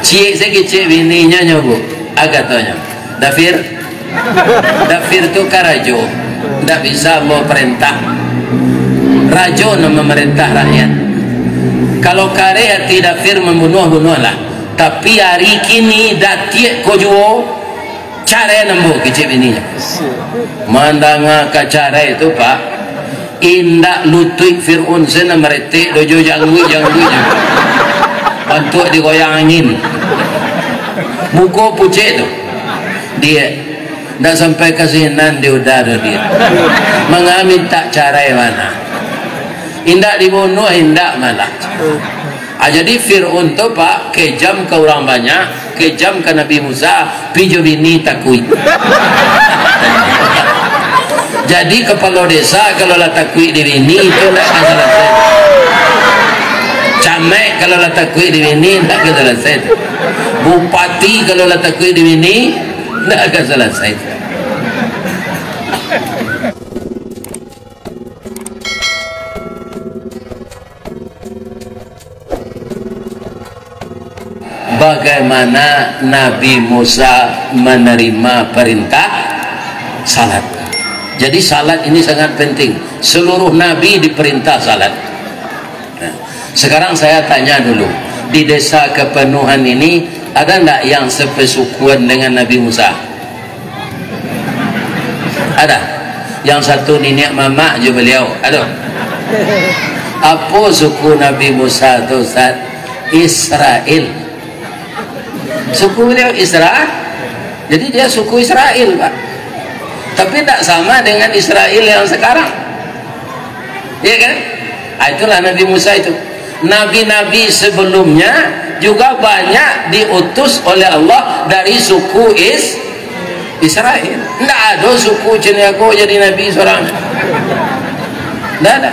Cik sikit cik bininya nyobu. Agatonya. Dafir tu karajo. Tidak bisa mau perintah. Rajo nama memerintah rakyat. Kalau kare hati dafir membunuh-bunuhlah. Tapi hari kini datiek kojuo cara nambu kecil bininya. Mandanga ka cara itu pak. Indak lutui Fir'un sana meretik dojo jangui. Bantu digoyang angin. Buko pucet tu. Dia tak sampai kasihanan di udara dia. Mengambil tak cara mana. Indak dibunuh, indak malah. Jadi Fir'un tu pak kejam ke orang banyak, kejam ke Nabi Musa, pijo bini takui. Jadi kepala desa kalau lah takui di bini itu tak selesai. Camek kalau lah takui di bini tak selesai. Bupati kalau lah takui di bini tak akan selesai. Bagaimana Nabi Musa menerima perintah salat. Jadi salat ini sangat penting. Seluruh Nabi diperintah salat. Nah, sekarang saya tanya dulu, di desa kepenuhan ini ada enggak yang sepesukuan dengan Nabi Musa? Ada. Yang satu nenek mama je beliau. Ada. Apa suku Nabi Musa itu Ustaz? Israel. Suku beliau Israel. Jadi dia suku Israel pak. Tapi tak sama dengan Israel yang sekarang. Ya kan? Itulah Nabi Musa itu. Nabi-nabi sebelumnya juga banyak diutus oleh Allah dari suku Israel. Tidak ada suku Ceniago jadi Nabi seorang. Tidak ada.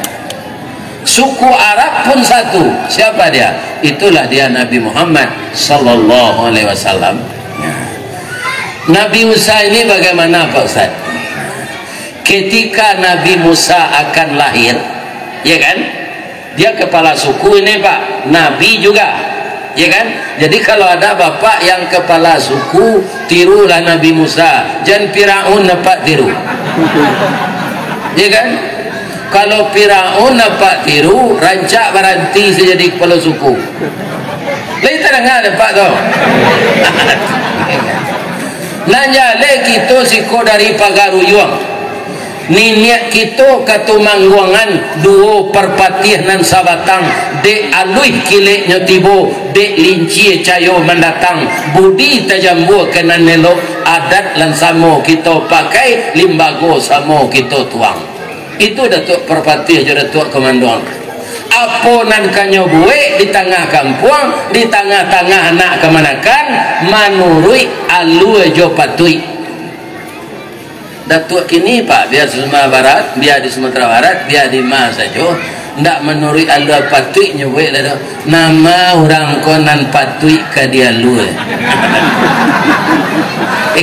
Suku Arab pun satu. Siapa dia? Itulah dia Nabi Muhammad sallallahu alaihi wasallam. Nabi Musa ini bagaimana Pak Ustaz? Ketika Nabi Musa akan lahir, ya kan? Dia kepala suku ini Pak, Nabi juga, ya kan? Jadi kalau ada bapak yang kepala suku, tirulah Nabi Musa. Jangan Firaun dapat tiru, ya kan? Kalau Firaun dapat tiru, rancak berhenti sejadi kepala suku. Lain tak dengar dapat tau. Nanjale kita siko dari pagaruyuang. Niniak kita katu mangguangan duo perpatih nan sabatang de alui kileknya tibo de linci cayo mendatang budi tajambu kenan melo adat lan samo kita pakai limbago samo kita tuang. Itu datuk perpatih je datuk komandan. Apa nan kanyo buik di tengah kampung, di tengah-tengah anak kemanakan manurui alu jo patui. Datuk kini Pak biar di Sumatera Barat, biar di Sumatera Barat, biar di mana saja ndak menurui alu patui nyubuik dah. Nama orang konan patui ke dia lu.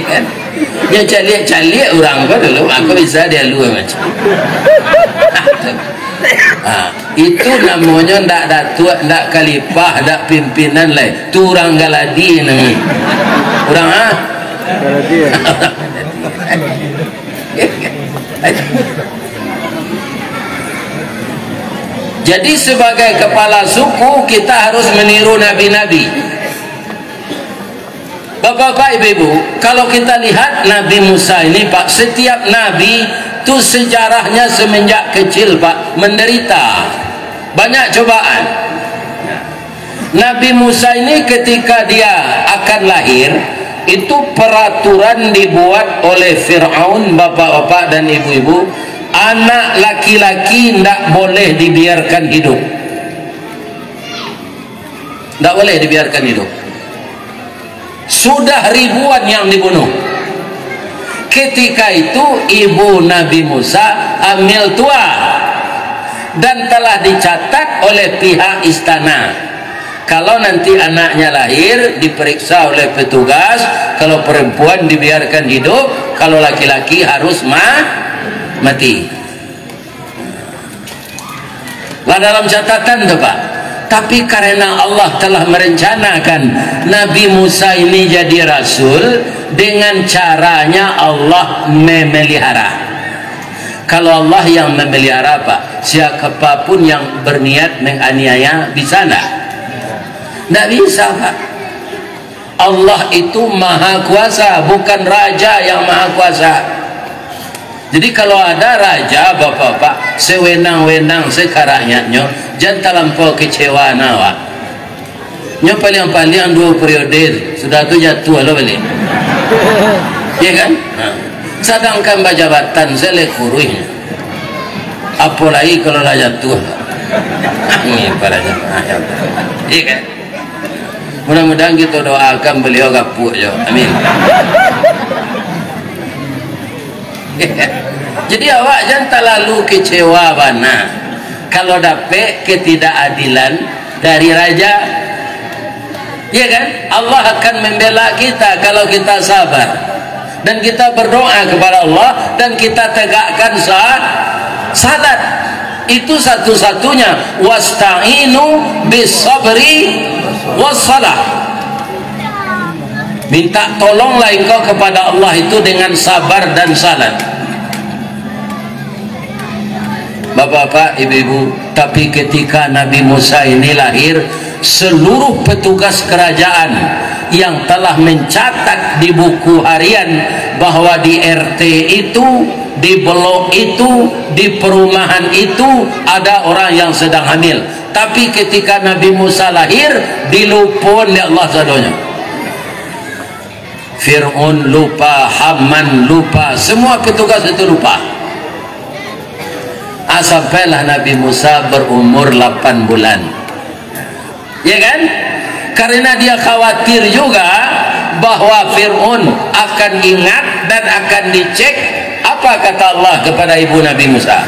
Kan? Dia caliak orang kau dulu, aku bisa dia lu macam. Itu namanya ndak datuk, ndak kalipah, ndak pimpinan lah. Tu orang galadi namanya. Orang galadi. Jadi sebagai kepala suku kita harus meniru nabi-nabi. Bapak-bapak, ibu-ibu, kalau kita lihat Nabi Musa ini Pak, setiap nabi itu sejarahnya semenjak kecil Pak menderita banyak cobaan. Nabi Musa ini ketika dia akan lahir itu peraturan dibuat oleh Fir'aun, bapak-bapak dan ibu-ibu, anak laki-laki tidak boleh dibiarkan hidup. Tidak boleh dibiarkan hidup. Sudah ribuan yang dibunuh. Ketika itu ibu Nabi Musa hamil tua dan telah dicatat oleh pihak istana. Kalau nanti anaknya lahir diperiksa oleh petugas, kalau perempuan dibiarkan hidup, kalau laki-laki harus mati. Lah dalam catatan tuh Pak. Tapi karena Allah telah merencanakan Nabi Musa ini jadi rasul, dengan caranya Allah memelihara. Kalau Allah yang memelihara, Pak, siapapun yang berniat menganiaya bisa enggak? Enggak bisa, Pak. Allah itu maha kuasa, bukan raja yang maha kuasa. Jadi kalau ada raja, bapak-bapak, sewenang-wenang sekarangnya, jangan terlampau kecewa nawa. Nyo paling-paling 2 periode sudah tu jatuh lo balik. Ya kan? Sedangkan jabatan selekurih. Apalagi kalau dah jatuh. Ini para jemaah. Ya kan? Mudah-mudahan kita doakan beliau kapuk jo. Amin. Jadi awak jangan terlalu kecewa bana kalau dapat ketidakadilan dari raja. Ya kan? Allah akan membela kita kalau kita sabar dan kita berdoa kepada Allah dan kita tegakkan salat. Itu satu-satunya. Wasta'inu bis-sabri was-salah. Minta tolonglah engkau kepada Allah itu dengan sabar dan salat. Bapak-bapak, ibu-ibu, tapi ketika Nabi Musa ini lahir, seluruh petugas kerajaan yang telah mencatat di buku harian bahwa di RT itu, di blok itu, di perumahan itu ada orang yang sedang hamil. Tapi ketika Nabi Musa lahir, dilupun oleh Allah sadonya. Fir'aun lupa, Haman lupa, semua petugas itu lupa. Sampailah Nabi Musa berumur 8 bulan. Ya kan? Karena dia khawatir juga bahwa Fir'aun akan ingat dan akan dicek. Apa kata Allah kepada ibu Nabi Musa?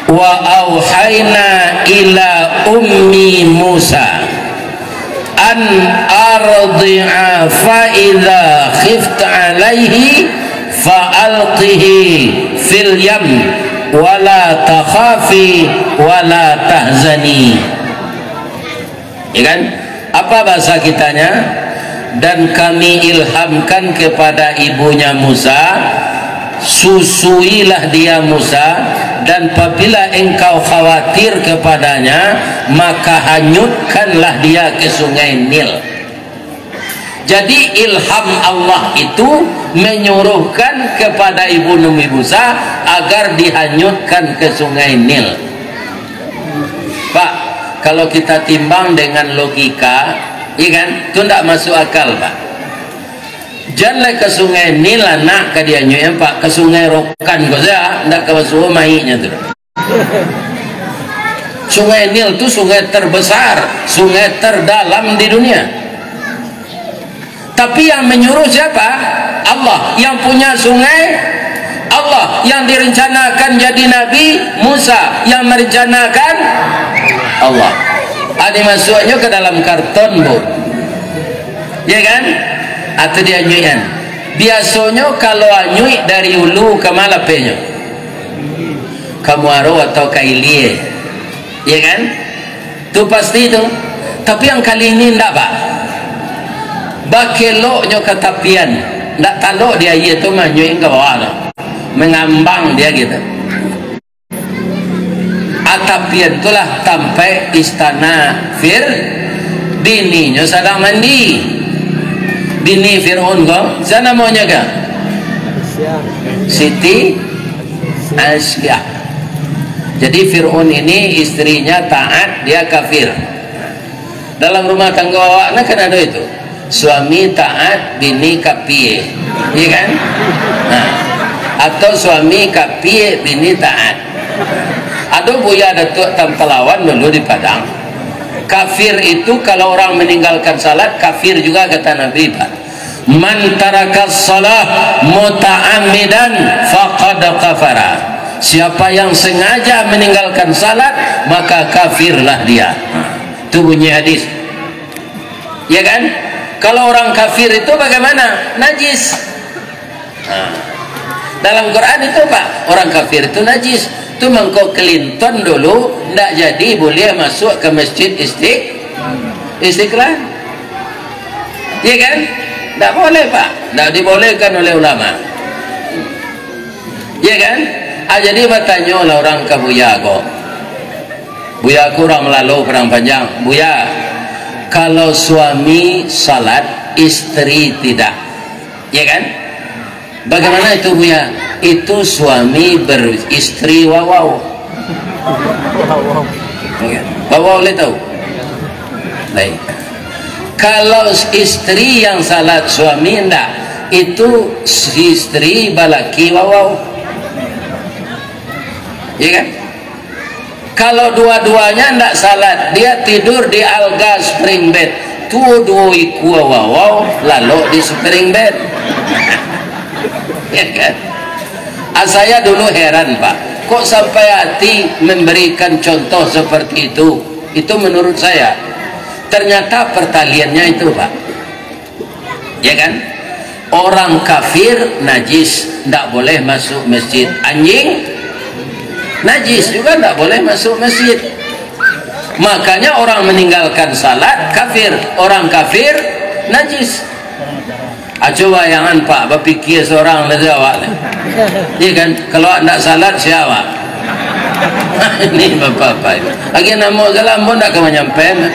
Wa auhayna ila ummi Musa an ardi'a fa idza khifta alaihi fa alqihi fil yam wala takhafi wala tahzani. Ya kan? Apa bahasa kitanya? Dan kami ilhamkan kepada ibunya Musa, susuilah dia Musa, dan apabila engkau khawatir kepadanya, maka hanyutkanlah dia ke sungai Nil. Jadi ilham Allah itu menyuruhkan kepada ibu Nabi Musa agar dihanyutkan ke sungai Nil. Pak, kalau kita timbang dengan logika, ya kan, itu tidak masuk akal, Pak. Janganlah ke sungai Nil anak ke dia nyuem, Pak, ke sungai Rokan kau saya tidak ke masuk mainnya tu. Sungai Nil itu sungai terbesar, sungai terdalam di dunia. Tapi yang menyuruh siapa? Allah. Yang punya sungai Allah. Yang direncanakan jadi Nabi Musa. Yang merencanakan Allah. Ada masuknya ke dalam karton, Bu. Ya kan? Atau dia nyuian. Biasanya kalau nyui dari hulu ke mana penyo? Ke Muaro atau ke Ilie. Ya kan? Itu pasti itu. Tapi yang kali ini enggak, Pak. Bakeloknya ke tapian. Enggak talok dia itu mah nyuian ke bawah lah. Mengambang dia gitu. Tapian itulah sampai istana bininya sedang mandi. Bini Fir'aun kok sana maunya kah? Siti Asyah. Jadi Fir'aun ini istrinya taat, dia kafir. Dalam rumah tangga awaknya kan ada itu, suami taat, bini kapie, iya kan? Nah, atau suami kapie, bini taat. Ada buya Datuk Tampelawan dulu di Padang. Kafir itu kalau orang meninggalkan salat kafir juga kata Nabi, Pak. Man tarakas salah muta'ammidan faqad kafara. Siapa yang sengaja meninggalkan salat maka kafirlah dia. Itu bunyi hadis. Ya kan? Kalau orang kafir itu bagaimana? Najis. Dalam Quran itu, Pak, orang kafir itu najis. Itu mengkau kelinton dulu, tidak jadi boleh masuk ke masjid Istiqlal. Iya kan? Tak boleh Pak, tak dibolehkan oleh ulama. Iya kan? Jadi bertanya lah orang ke Buya kok. Buya kurang melalu perang panjang. Buya, kalau suami salat, istri tidak, ya kan? Bagaimana itu Buya? Itu suami beristri wawau. Wawau boleh tahu? Baik. Kalau istri yang salat, suami enggak, itu istri balaki wawau, ya kan? Kalau dua-duanya enggak salat, dia tidur di alga spring bed, tu dua iku wawau lalu di spring bed. Ya kan? Saya dulu heran Pak, kok sampai hati memberikan contoh seperti itu. Itu menurut saya ternyata pertaliannya itu Pak, ya kan? Orang kafir najis, tidak boleh masuk masjid. Anjing najis juga tidak boleh masuk masjid. Makanya orang meninggalkan salat kafir, orang kafir najis. Coba jangan Pak berpikir seorang dari awak, ya kan? Kalau tidak salat siapa? Ini bapak-bapak lagi nama salam pun tak menyampaikan.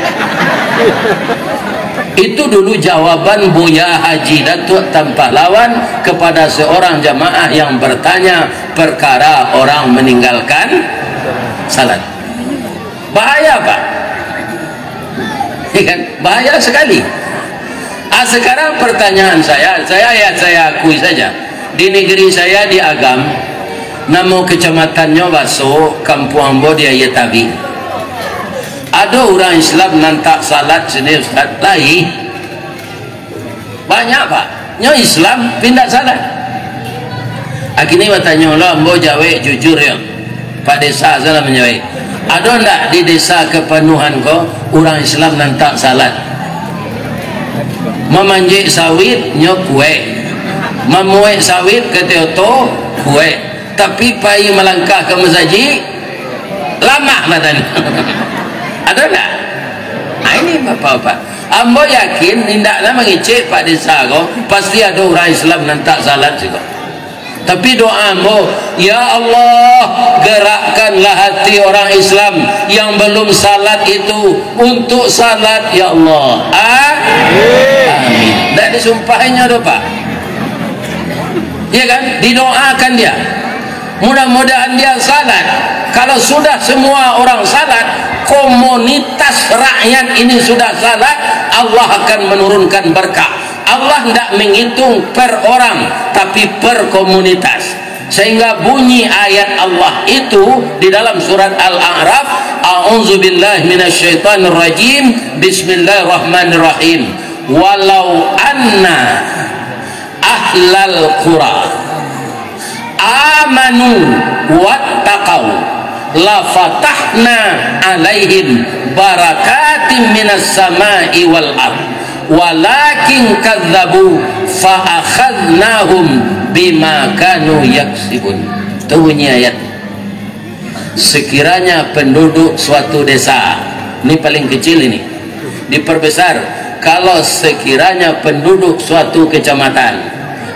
Itu dulu jawaban Buya Haji Datuk Tanpa Lawan kepada seorang jamaah yang bertanya perkara orang meninggalkan salat. Bahaya Pak, ya kan? Bahaya sekali. Sekarang pertanyaan saya akui saja, di negeri saya di Agam, nama kecamatannya Baso, Kampung Ambo di Ayatabi, ada orang Islam nantak salat sini Ustaz lain banyak Pak, nyo Islam pindah salat. Akhirnya bertanya Allah, Ambo jawab jujur ya Pak desa salah menjawab, ada enggak di desa kepenuhan kau orang Islam nantak salat? Memanjik sawit nyo kue, memuek sawit ke teoto kue, tapi pai melangkah ke masjid lama badan. Ada tak? Ini bapak-bapak, ambo yakin tindaklah mengicik Pak desa kau pasti ada orang Islam nantak salat juga. Tapi doa ambo, ya Allah gerakkanlah hati orang Islam yang belum salat itu untuk salat ya Allah. Amin. Tak disumpahinya doa Pak, ya kan? Didoakan dia, mudah-mudahan dia salat. Kalau sudah semua orang salat, komunitas rakyat ini sudah salat, Allah akan menurunkan berkah. Allah tidak menghitung per orang tapi per komunitas, sehingga bunyi ayat Allah itu di dalam surat Al-A'raf, a'udzubillahi minasyaitonirrajim, bismillahirrahmanirrahim, walau anna ahlal qura amanu wattaqau la fatahna alaihim barakatim minas samai wal ardh walakin kadzabu fa akhadnahum bima kanu yaksibun. Itu bunyi ayat. Sekiranya penduduk suatu desa, ini paling kecil ini, diperbesar. Kalau sekiranya penduduk suatu kecamatan,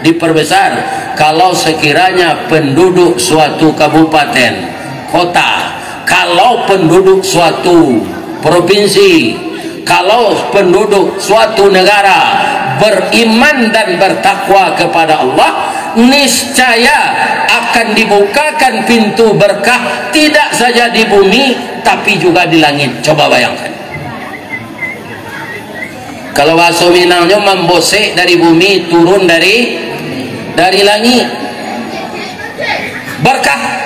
diperbesar. Kalau sekiranya penduduk suatu kabupaten, kota, kalau penduduk suatu provinsi, kalau penduduk suatu negara beriman dan bertakwa kepada Allah, niscaya akan dibukakan pintu berkah, tidak saja di bumi tapi juga di langit. Coba bayangkan, kalau bahasa Minangnya membosek dari bumi, turun dari langit berkah.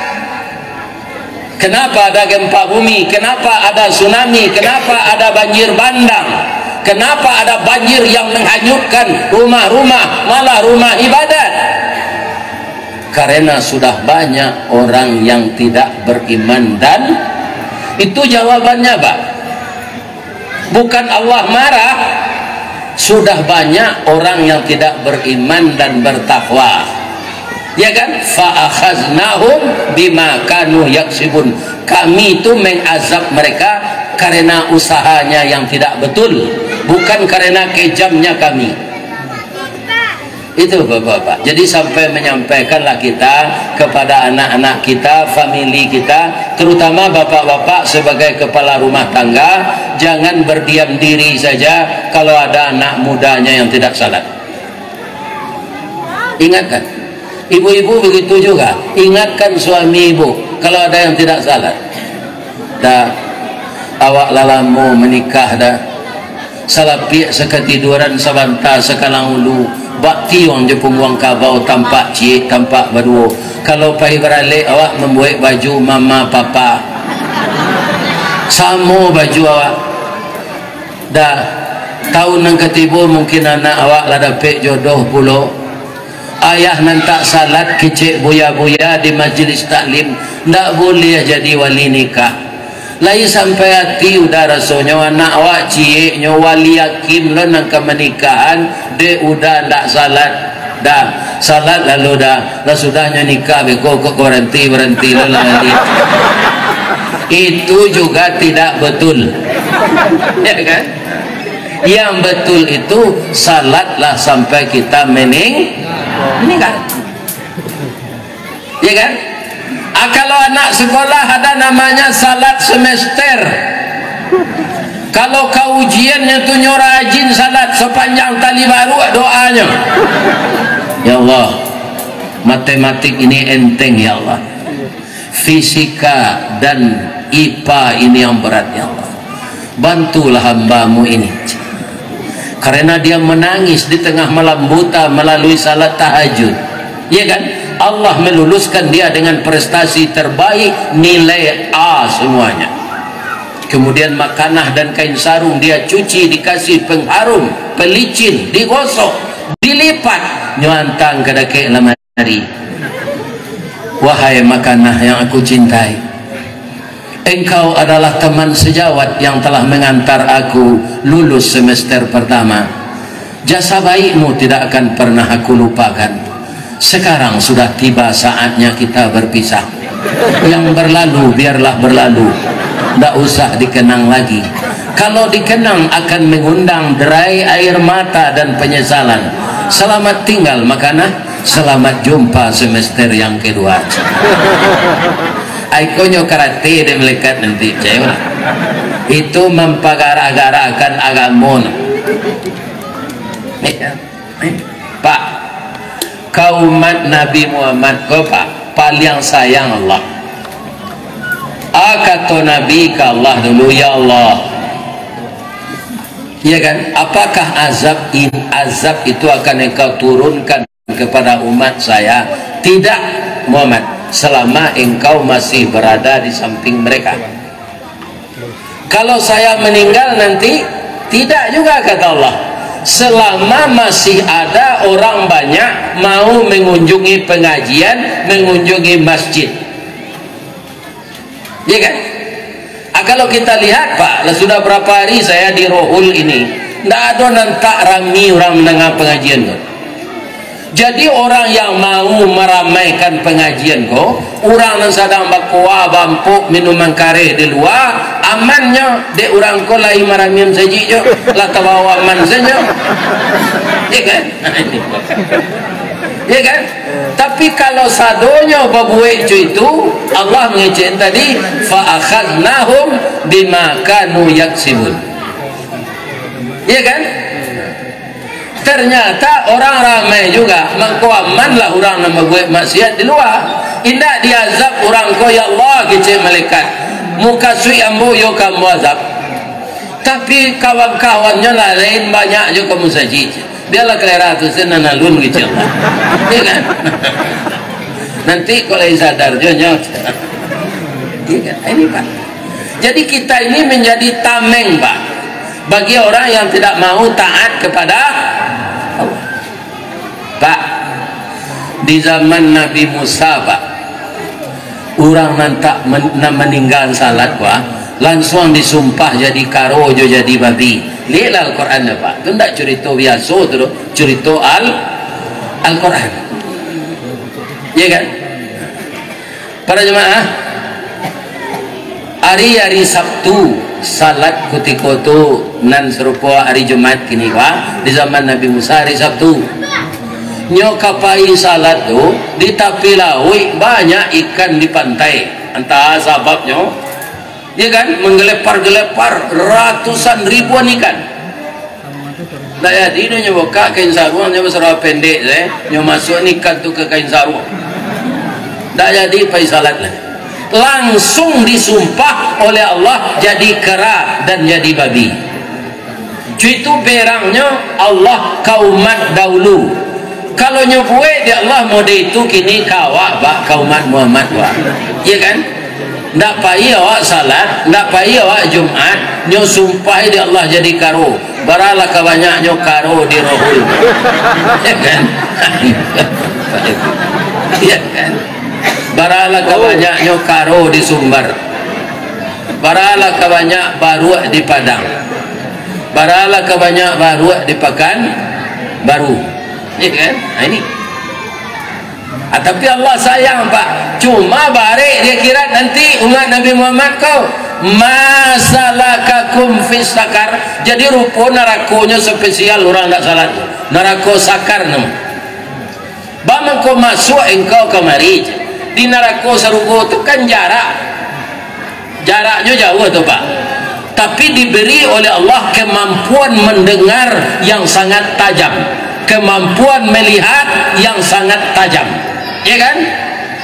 Kenapa ada gempa bumi? Kenapa ada tsunami? Kenapa ada banjir bandang? Kenapa ada banjir yang menghanyutkan rumah-rumah, malah rumah ibadat? Karena sudah banyak orang yang tidak beriman. Dan itu jawabannya Pak, bukan Allah marah, sudah banyak orang yang tidak beriman dan bertakwa, ya kan? Fa'akhaznahum bima kanu yaksibun. Kami itu mengazab mereka karena usahanya yang tidak betul, bukan karena kejamnya kami. Itu bapak-bapak. Jadi sampai menyampaikanlah kita kepada anak-anak kita, famili kita, terutama bapak-bapak sebagai kepala rumah tangga, jangan berdiam diri saja kalau ada anak mudanya yang tidak salat. Ingatkan, ibu-ibu begitu juga, ingatkan suami ibu kalau ada yang tidak salat. Dah awak lalamu menikah dah, salapi seketiduran sabanta sekalang ulu, bakti orang je pungguang kabau tampak cik tampak berdua. Kalau pagi beralik awak membuat baju mama papa sama baju awak. Dah tahun yang ketiba mungkin anak awak lah dapat jodoh pula, ayah nantak salat kecik buya-buya di majlis taklim, tak boleh jadi wali nikah. Lai sampai hati udah rasanya anak awak cik wali hakim lo nak menikahan de udah ndak salat, dah salat lalu dah sudahnya nikah beko kok berhenti lo lagi. Itu juga tidak betul, ya kan? Yang betul itu salatlah sampai kita meninggal, ya kan? Kalau anak sekolah ada namanya salat semester, kalau kau ujiannya tu rajin salat sepanjang tali baru doanya, ya Allah, matematik ini enteng ya Allah, fisika dan IPA ini yang berat ya Allah, bantulah hambamu ini, karena dia menangis di tengah malam buta melalui salat tahajud, ya kan? Allah meluluskan dia dengan prestasi terbaik, nilai A semuanya. Kemudian makanah dan kain sarung dia cuci, dikasih pengharum, pelicin, digosok, dilipat, nyuantang ke dake lemari. Wahai makanah yang aku cintai, engkau adalah teman sejawat yang telah mengantar aku lulus semester pertama. Jasa baikmu tidak akan pernah aku lupakan. Sekarang sudah tiba saatnya kita berpisah. Yang berlalu biarlah berlalu, tidak usah dikenang lagi. Kalau dikenang akan mengundang derai air mata dan penyesalan. Selamat tinggal makanah, selamat jumpa semester yang kedua. Aikonyo karate de melekat nanti cewek. Itu mempagara-garakan agama. Pak, kau umat Nabi Muhammad kau pak paling sayang Allah. Kata Nabi ke Allah dulu, ya Allah, ya kan? Apakah azab itu akan engkau turunkan kepada umat saya? Tidak Muhammad, selama engkau masih berada di samping mereka. Kalau saya meninggal nanti, tidak juga kata Allah, selama masih ada orang banyak mau mengunjungi pengajian, mengunjungi masjid, ya kan? Kalau kita lihat pak, sudah berapa hari saya di Rohul ini, tidak ada nantak rami orang mendengar pengajian kok. Jadi orang yang mau meramaikan pengajian kok, orang yang sedang bakwa bampuk minuman kare di luar, amannya de orang ko lai maramian saja jo, lah tawa aman saja, ya kan? Ya kan? Tapi kalau sadonya babuek itu Allah mengecek tadi, fa akhadnahum bima kanu yaksibun, ya kan? Ternyata orang ramai juga mengkuaman lah orang nama buat maksiat di luar, indah diazab orang ko, ya Allah kecil malaikat muka sui ambu yo kamu azab, tapi kawan-kawannya lain banyak juga kamu saji, biarlah kelera tu senanalun kecil, ya kan? Nanti kalau sadar jonya, ini pak. Jadi kita ini menjadi tameng pak bagi orang yang tidak mau taat kepada Allah. Pak, di zaman Nabi Musa pak, orang nantak meninggal salat pak, langsung disumpah jadi karo jadi babi. Lihatlah Al-Quran pak, itu tidak cerita biasa tu, cerita Al-Quran, ya kan? Para jemaah, hari Sabtu salat kutiko tu nan serupa hari Jumat kini wa di zaman Nabi Musa hari Sabtu nyo kapai salat tu di tepi laut banyak ikan di pantai entah sebabnya ya kan menggelepar-gelepar ratusan ribuan ikan tak jadi nyo buka kain sarung nyo serba pendek nyo masuk ikan tu ke kain sarung tak jadi pai salat lah langsung disumpah oleh Allah jadi kera dan jadi babi itu berangnya Allah kaumat dahulu kalau nyobue di Allah mode itu kini kawak bak kaumat Muhammad wa iya kan ndak payah awak salat ndak payah awak Jumat nyo sumpah di Allah jadi karo baralah kabanyaknya karo di rohul iya kan iya kan baralah kabanyaknya karo di Sumbar baralah kabanyak baru di Padang baralah kabanyak baru di Pekan Baru ya kan ini tapi Allah sayang Pak cuma bare dia kira nanti umat Nabi Muhammad kau masalakakum fis sakar jadi rupa nerakonya spesial orang tak salat neraka sakar nama bang kau masuk engkau kemari di neraka sarugo tu kan jaraknya jauh tu Pak tapi diberi oleh Allah kemampuan mendengar yang sangat tajam kemampuan melihat yang sangat tajam ya kan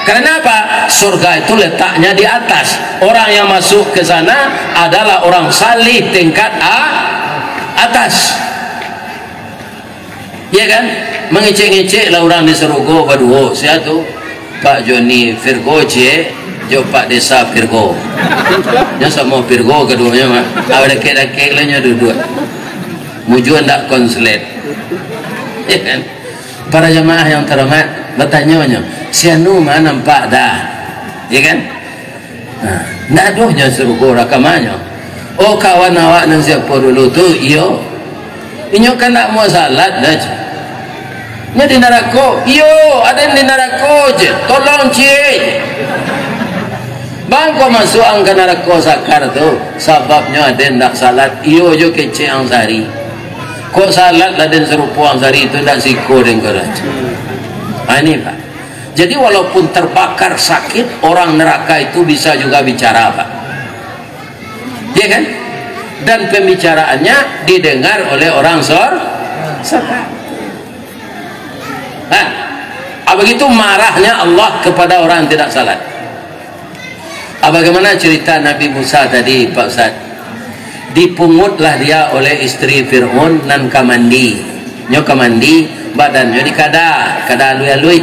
karena apa surga itu letaknya di atas orang yang masuk ke sana adalah orang salih tingkat atas ya kan mengecek-ngecek lah orang di Serugo berdua saya tu Pak Joni Virgo jo Pak Desa Virgo nya sama Virgo keduanya mah ada deket-deket lah nya dua-dua mujuan tak konslet ya kan para jamaah yang terhormat bertanya sianu mana nampak dah ya kan nah aduhnya Serugo rakamannya oh kawan awak nang siapa dulu tu iyo inyo kan tak mau salat dah nya di neraka iyo ada di neraka je tolong cik bang kau masuk angka neraka sakar tu sebabnya ada nak salat iyo jo kece ang sari kok salat dan serupa ang sari itu tak siko dengan kau ini Pak jadi walaupun terbakar sakit orang neraka itu bisa juga bicara Pak ya kan dan pembicaraannya didengar oleh orang sakar begitu marahnya Allah kepada orang yang tidak salat bagaimana cerita Nabi Musa tadi Pak Ustaz dipungutlah dia oleh istri Fir'aun nan kamandi nyo kamandi badannya kada lui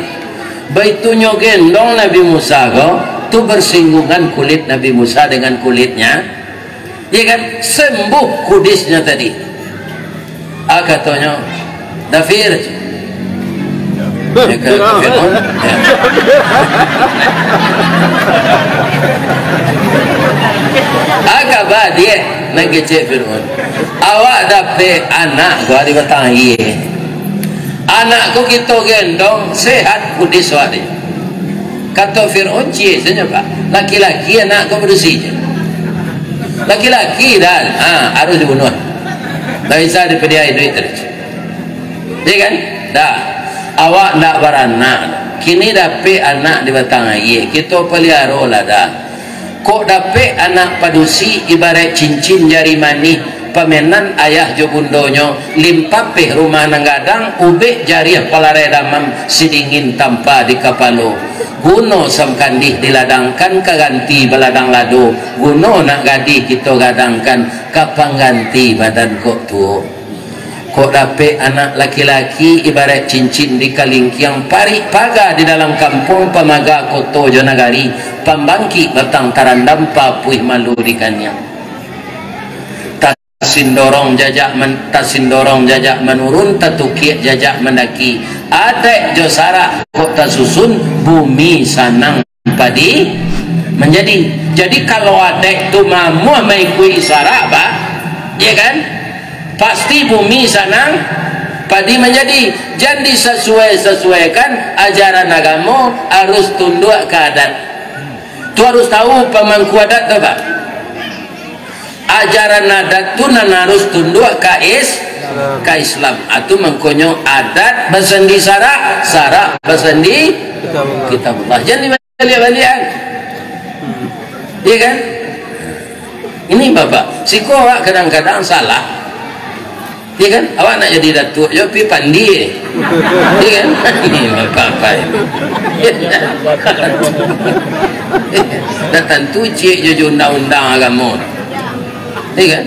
baitunya gendong Nabi Musa tu bersinggungan kulit Nabi Musa dengan kulitnya ya kan sembuh kudisnya tadi katanya Dafir ya ke Fir'aun agak dia nak kecek Fir'aun awak dapat anak gua di batang iye anakku kita gendong sehat kudis wak dia kata Fir'aun cie saja Pak laki-laki anak kau bersih je laki-laki dah harus dibunuh tak bisa dipediai duit terus ya kan dah awak nak beranak kini dapat anak di batang air kita pelihara lah dah kok dapat anak padusi ibarat cincin jari manis pamenan ayah jo bundonyo limpapeh rumah nanggadang ubek jariah palare damam sidingin tanpa di kapalo guno samkandih diladangkan kaganti baladang lado guno nak gadih kita gadangkan kapang ganti badan kok tuo kok dapet anak laki-laki ibarat cincin di kalingkiang parik paga di dalam kampung pamaga koto jonagari pambangki batang tarandam papuih malu di kanyang tasindorong jajak menurun tatukik jajak mendaki adek josara kok tasusun bumi sanang padi menjadi jadi kalau adek tu mamu maikui isara Pak ya kan pasti bumi sanang padi menjadi jadi sesuaikan ajaran agama harus tunduk ke adat tu harus tahu pemangku adat tu Pak ajaran adat tu harus tunduk ke Islam. Atu mengkonyo adat besendi sara besendi kitabullah. Jangan dibalik-balikan. Iya kan? Ini bapak, siko awak kadang-kadang salah. Iya kan? Awak nak jadi datuk, yo pi pandi. Iya kan? Ini bapak. Dah tentu cik jo undang-undang agama. Iya kan?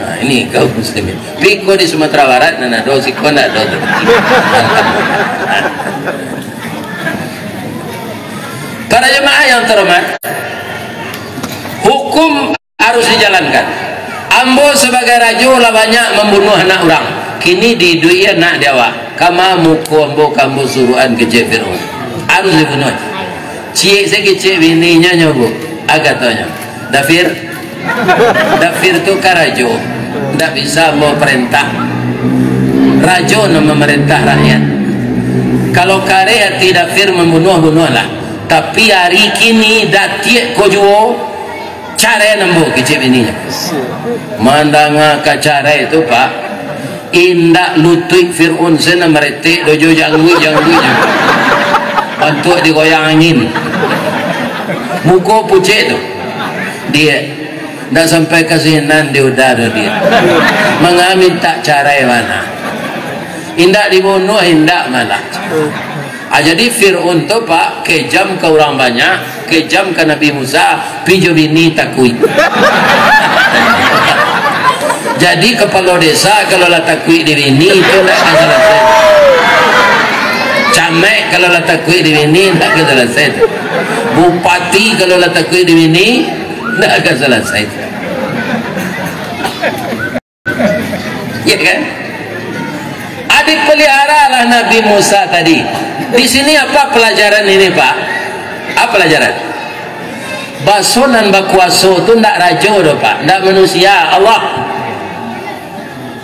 Nah, ini kau muslimin. Piko di Sumatera Barat nana do siko ndak do. Para jemaah yang terhormat, hukum harus dijalankan. Ambo sebagai raja lah banyak membunuh anak orang. Kini di dunia nak dewa. Kama muko ambo kambo suruhan ke Fir'aun. Harus dibunuh. Cik saya cik bininya nyobo. Agak tanya. Dafir tu karajo. Tak bisa mau perintah. Rajo nak memerintah rakyat. Kalau kare hati Dafir membunuh-bunuhlah. Tapi hari kini datik kojo cara nambo kecil bininya. Mandanga ka cara itu pak. Indak lutui Fir'aun sana meretik dojo jangui. Untuk digoyang angin. Muka pucet tu. Dia tak sampai kasihanan di udara dia. Mengambil tak cara mana. Indak dibunuh, indak malah. Jadi Fir'aun tu pak kejam ke orang banyak, kejam ke Nabi Musa, pijo bini takui. Jadi kepala desa kalau lah takui di bini itu tak akan selesai. Camek kalau lah takui di bini tak akan selesai. Bupati kalau lah takui di bini tak akan selesai. Ya kan? Adik pelihara lah Nabi Musa tadi. Di sini apa pelajaran ini pak? Apa pelajaran? Baso dan bakuaso itu tidak raja doh pak, tidak manusia Allah.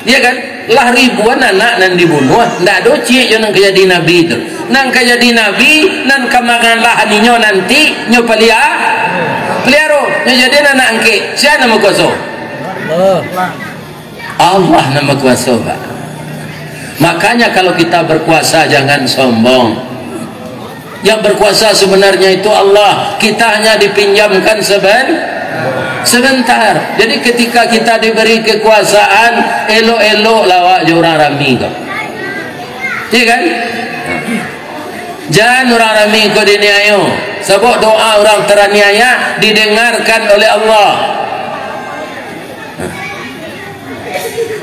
Iya kan? Lah ribuan anak nan dibunuh, tidak doci yang kejadi nabi itu. Nang kejadi nabi, nan kemakan lah ninyo nanti nyo pelihara, nyo jadi anak angke. Siapa nama kuaso? Allah nama kuaso pak. Makanya kalau kita berkuasa jangan sombong. Yang berkuasa sebenarnya itu Allah. Kita hanya dipinjamkan sebentar. Jadi ketika kita diberi kekuasaan, elok-elok lawak orang rami kau. Iya kan? Jangan orang rami kau diniayo. Sebab doa orang teraniaya didengarkan oleh Allah.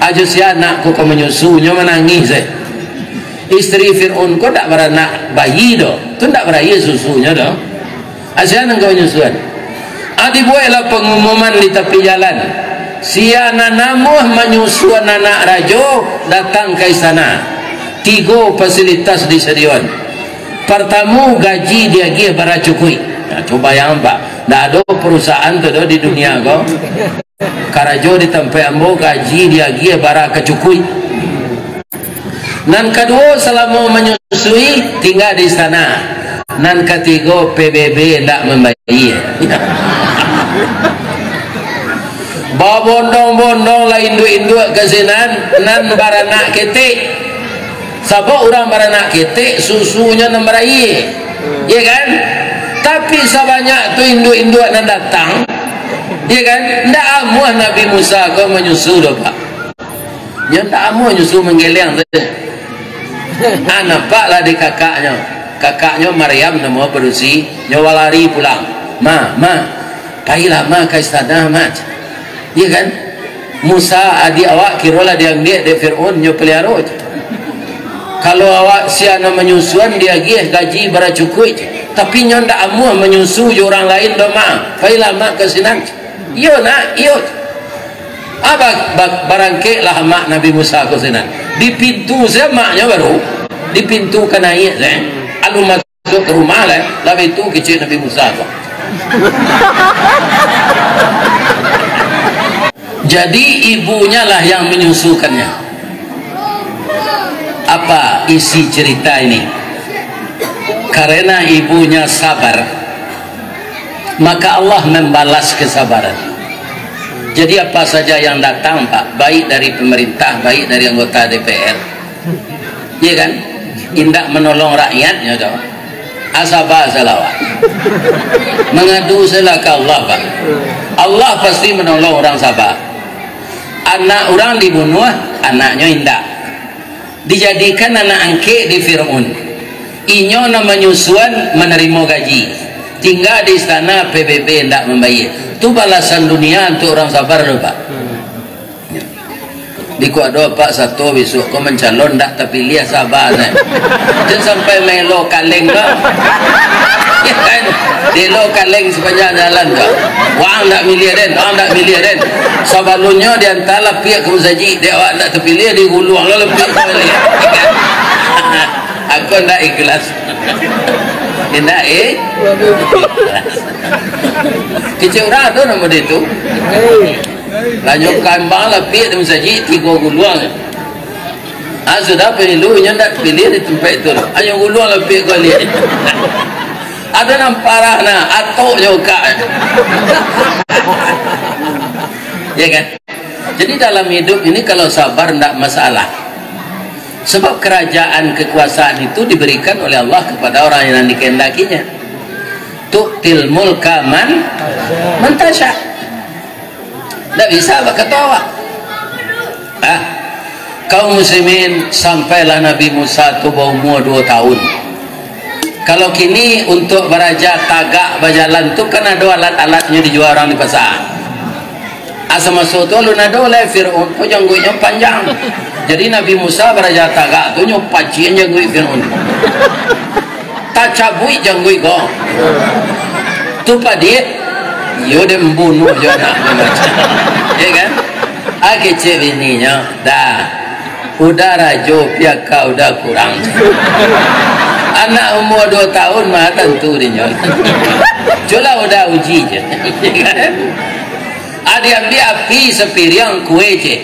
Aja si anakku kau menyusunya menangis. Istri Fir'aun kau tak beranak bayi doh, tu tak beraya susunya doh. Aja nang kau menyusuan. Adi buatlah pengumuman di tepi jalan. Si anak namuh menyusuan anak rajo datang ke istana. 3 fasilitas disediakan. Pertama gaji dia gih baracukui. Nah, coba yang pak, tak ada perusahaan tu doh di dunia kau. Karajo di tempat ambo gaji dia gia bara kecukui. Nan kedua selama menyusui tinggal di sana. Nan ketiga PBB tak membayar. Bawa bondong-bondong lah induk-induk ke sinan nan baranak ketik. Sebab orang baranak ketik susunya nan berai. Ya kan? Tapi sebanyak tu induk-induk nan datang. Ya kan? Tak amuah Nabi Musa kau menyusu dah pak. Dia tak amuah menyusu menggeleng tu. Nampaklah di kakaknya. Kakaknya Maryam nama berusi. Nyawa lari pulang. Ma, payahlah ma ke istana mat. Ya kan? Musa adik awak kiralah dia di Fir'aun nyo pelihara. Kalau awak siana menyusuan dia gih gaji beracukui. Tapi nyo tak amuah menyusu orang lain dah ma. Payahlah ma ke sinan. Iyo nak, iyo. Apa barangke lah mak Nabi Musa ke sana. Di pintu saya maknya baru. Di pintu kenai saya. Alu masuk ke rumah lah. Lalu itu kecil Nabi Musa tu. Jadi ibunya lah yang menyusukannya. Apa isi cerita ini? Karena ibunya sabar, maka Allah membalas kesabaran. Jadi apa saja yang datang Pak, baik dari pemerintah, baik dari anggota DPR, ya kan, indak menolong rakyatnya toh, asabah salawat, mengadu salah ke Allah Pak. Allah pasti menolong orang Sabah. Anak orang dibunuh, anaknya indak, dijadikan anak angke di Fir'aun, inyo namanya Yusuan menerima gaji, tinggal di istana PBB tidak membayar. Itu balasan dunia untuk orang sabar loh Pak. Di kuado Pak satu besok kau mencalon tak terpilih sabar dan sampai melo kaleng Pak. Ya kan, delo kaleng sepanjang jalan Pak. Wang tak milih den, wang tak milih den. Sabalunnya di antara pihak kemusaji dia awak tak terpilih di guluang lo lebih kali. Aku tak ikhlas. Tidak kecil orang tu nama dia tu lanjut kambang lapik dia mensaji 3 guluang sudah pemilunya tak pilih di tempat itu hanya guluang lapik kau lihat ada yang parah nak atok juga ya kan. Jadi dalam hidup ini kalau sabar tidak masalah, sebab kerajaan kekuasaan itu diberikan oleh Allah kepada orang yang dikehendakinya. Tu'til mulka man tasha. Tak bisa berketawa. Kaum muslimin, sampailah Nabi Musa itu berumur 2 tahun. Kalau kini untuk beraja tagak berjalan tu kan ada alat-alatnya dijual orang di pasar. Asal masuk tu lu nado oleh Fir'aun, oh janggutnya panjang. Jadi Nabi Musa beraja tagak tu nyopacian janggut Fir'aun. Tak cabui janggut kau. Tu dia yo dia membunuh je nak ya kan. Kecil bininya dah udah rajo pihak kau udah kurang. Anak umur 2 tahun mah tentu dia cula udah uji je ya kan. Ambil api sepiring kue je.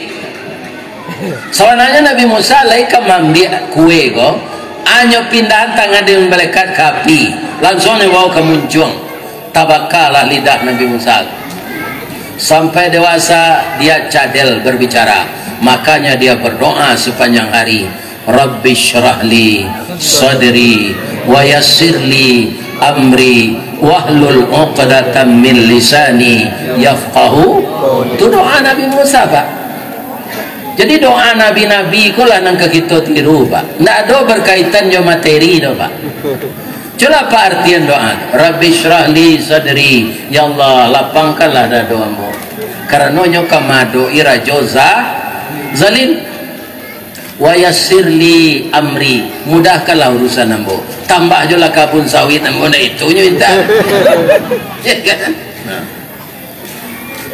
Sebenarnya Nabi Musa laikam ambil kue kau hanya pindahan tangan dia malaikat ke api, langsung dia bawa ke muncung. Tabakalah lidah Nabi Musa sampai dewasa. Dia cadel berbicara, makanya dia berdoa sepanjang hari, Rabbi syrahli sadri wa yassirli amri wahlul uqdatan min lisani yafqahu. Itu doa Nabi Musa Pak. Jadi doa nabi-nabi ikulah nang kita tiru Pak. Tidak ada berkaitan dengan materi dah Pak. Cuma apa artian doa? Rabbi syrahli sadri, ya Allah lapangkanlah dah doamu. Karena nyoka madu irajo zalim. Wa yassirli amri, mudahkanlah urusan ambo. Tambah je lah kabun sawit ambo na itu minta. Ya kan?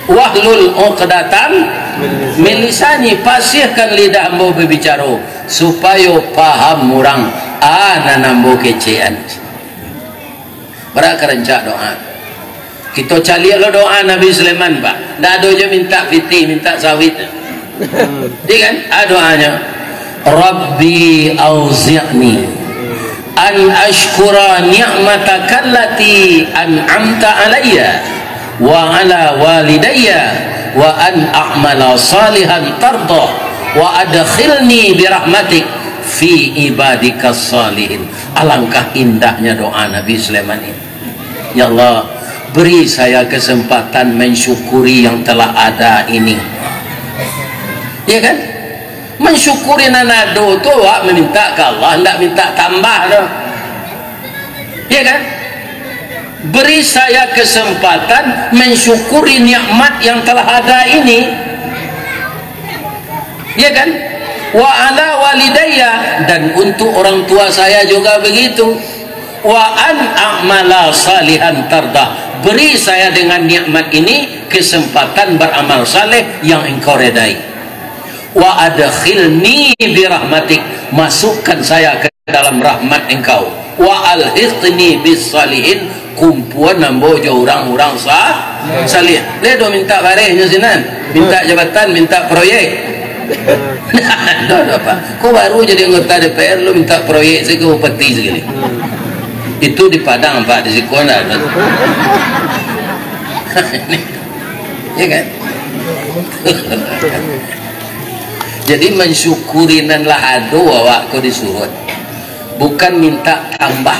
Wahlul uqdatan min lisani, pasihkan lidah ambo berbicara supaya paham orang nambo kecean. Berakerencak doa. Kita cari lo doa Nabi Sulaiman Pak. Dah ada je minta fiti, minta sawit. Dia kan doanya, Rabbi auzi'ni an ashkura ni'mataka allati an'amta alayya wa ala walidayya wa an a'mala salihan tardah wa adkhilni birahmatik fi ibadikas salihin. Alangkah indahnya doa Nabi Sulaiman ini. Ya Allah, beri saya kesempatan mensyukuri yang telah ada ini. Ya kan? Mensyukuri nanado tu wak meminta ke Allah, tidak minta tambah dah. Ya kan? Beri saya kesempatan mensyukuri nikmat yang telah ada ini. Ya kan? Wa ala walidayya, dan untuk orang tua saya juga begitu. Wa an a'mala salihan tardah, beri saya dengan nikmat ini kesempatan beramal saleh yang engkau redai. Wa adkhilni birahmatik, masukkan saya ke dalam rahmat engkau. Wa alhiqni bis salihin, kumpulan nambojo orang-orang salih. Dia do minta barehnya sinan, minta jabatan, minta proyek. Kau baru jadi anggota DPR lu minta proyek saya ke bupati segini. Itu di Padang Pak, di Sikona. Ya kan? Jadi mensyukurinan lah ado awak kau disuruh, bukan minta tambah.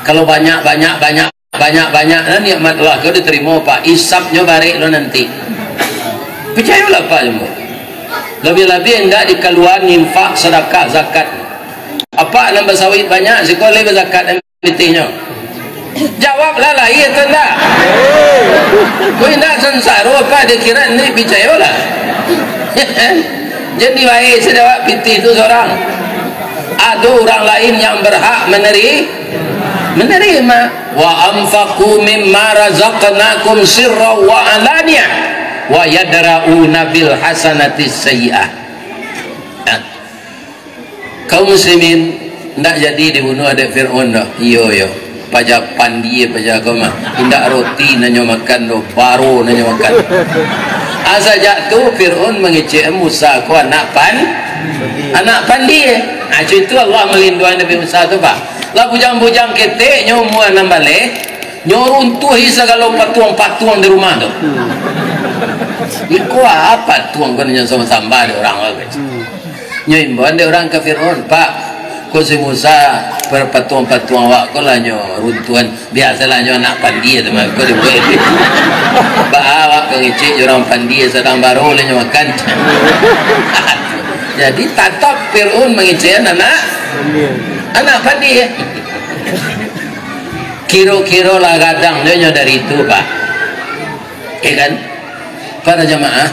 Kalau banyak nah, nikmat Allah kau diterima pak, isapnya balik lo nanti. Percayalah pak jemur. Lebih-lebih enggak dikeluar infak sedekah zakat. Apa nambah sawit banyak sekolah berzakat MPT-nya. Jawablah lah, iya atau enggak? Kau nak sensara apa dia kira ni percayalah. Jadi baik sedawat PT itu seorang. Ada orang lain yang berhak menerima. Wa anfaqu mimma razaqnakum sirra wa alaniyah wa yadra'una bil hasanati sayyi'ah. Kaum muslimin ndak jadi dibunuh ada Fir'aun dah. Iyo pajak pandi pajak koma indak roti nanyo makan do baru nanyo makan. Asa jatuh Fir'aun mengecek Musa ko anak pandi. Itu Allah melindungi Nabi Musa tu pak. Lah bujang-bujang ketek nyo mua nambale nyo runtuhi segala patuang-patuang di rumah tu. Iko apa tuang kan yang sama-sama ada orang bagus. Nyo imbauan dia orang ke Fir'aun, Pak, ko si Musa perpatuang-patuang awak ko lah nyo runtuhan. Biasalah nyo anak pandi tu mah ko dibuat. Ba awak ngecek orang pandi sedang baru le nyo makan. Jadi tatap Fir'aun mengecek anak pandi. Kira-kira lah kadang nyo dari itu pak. Kan? Para jemaah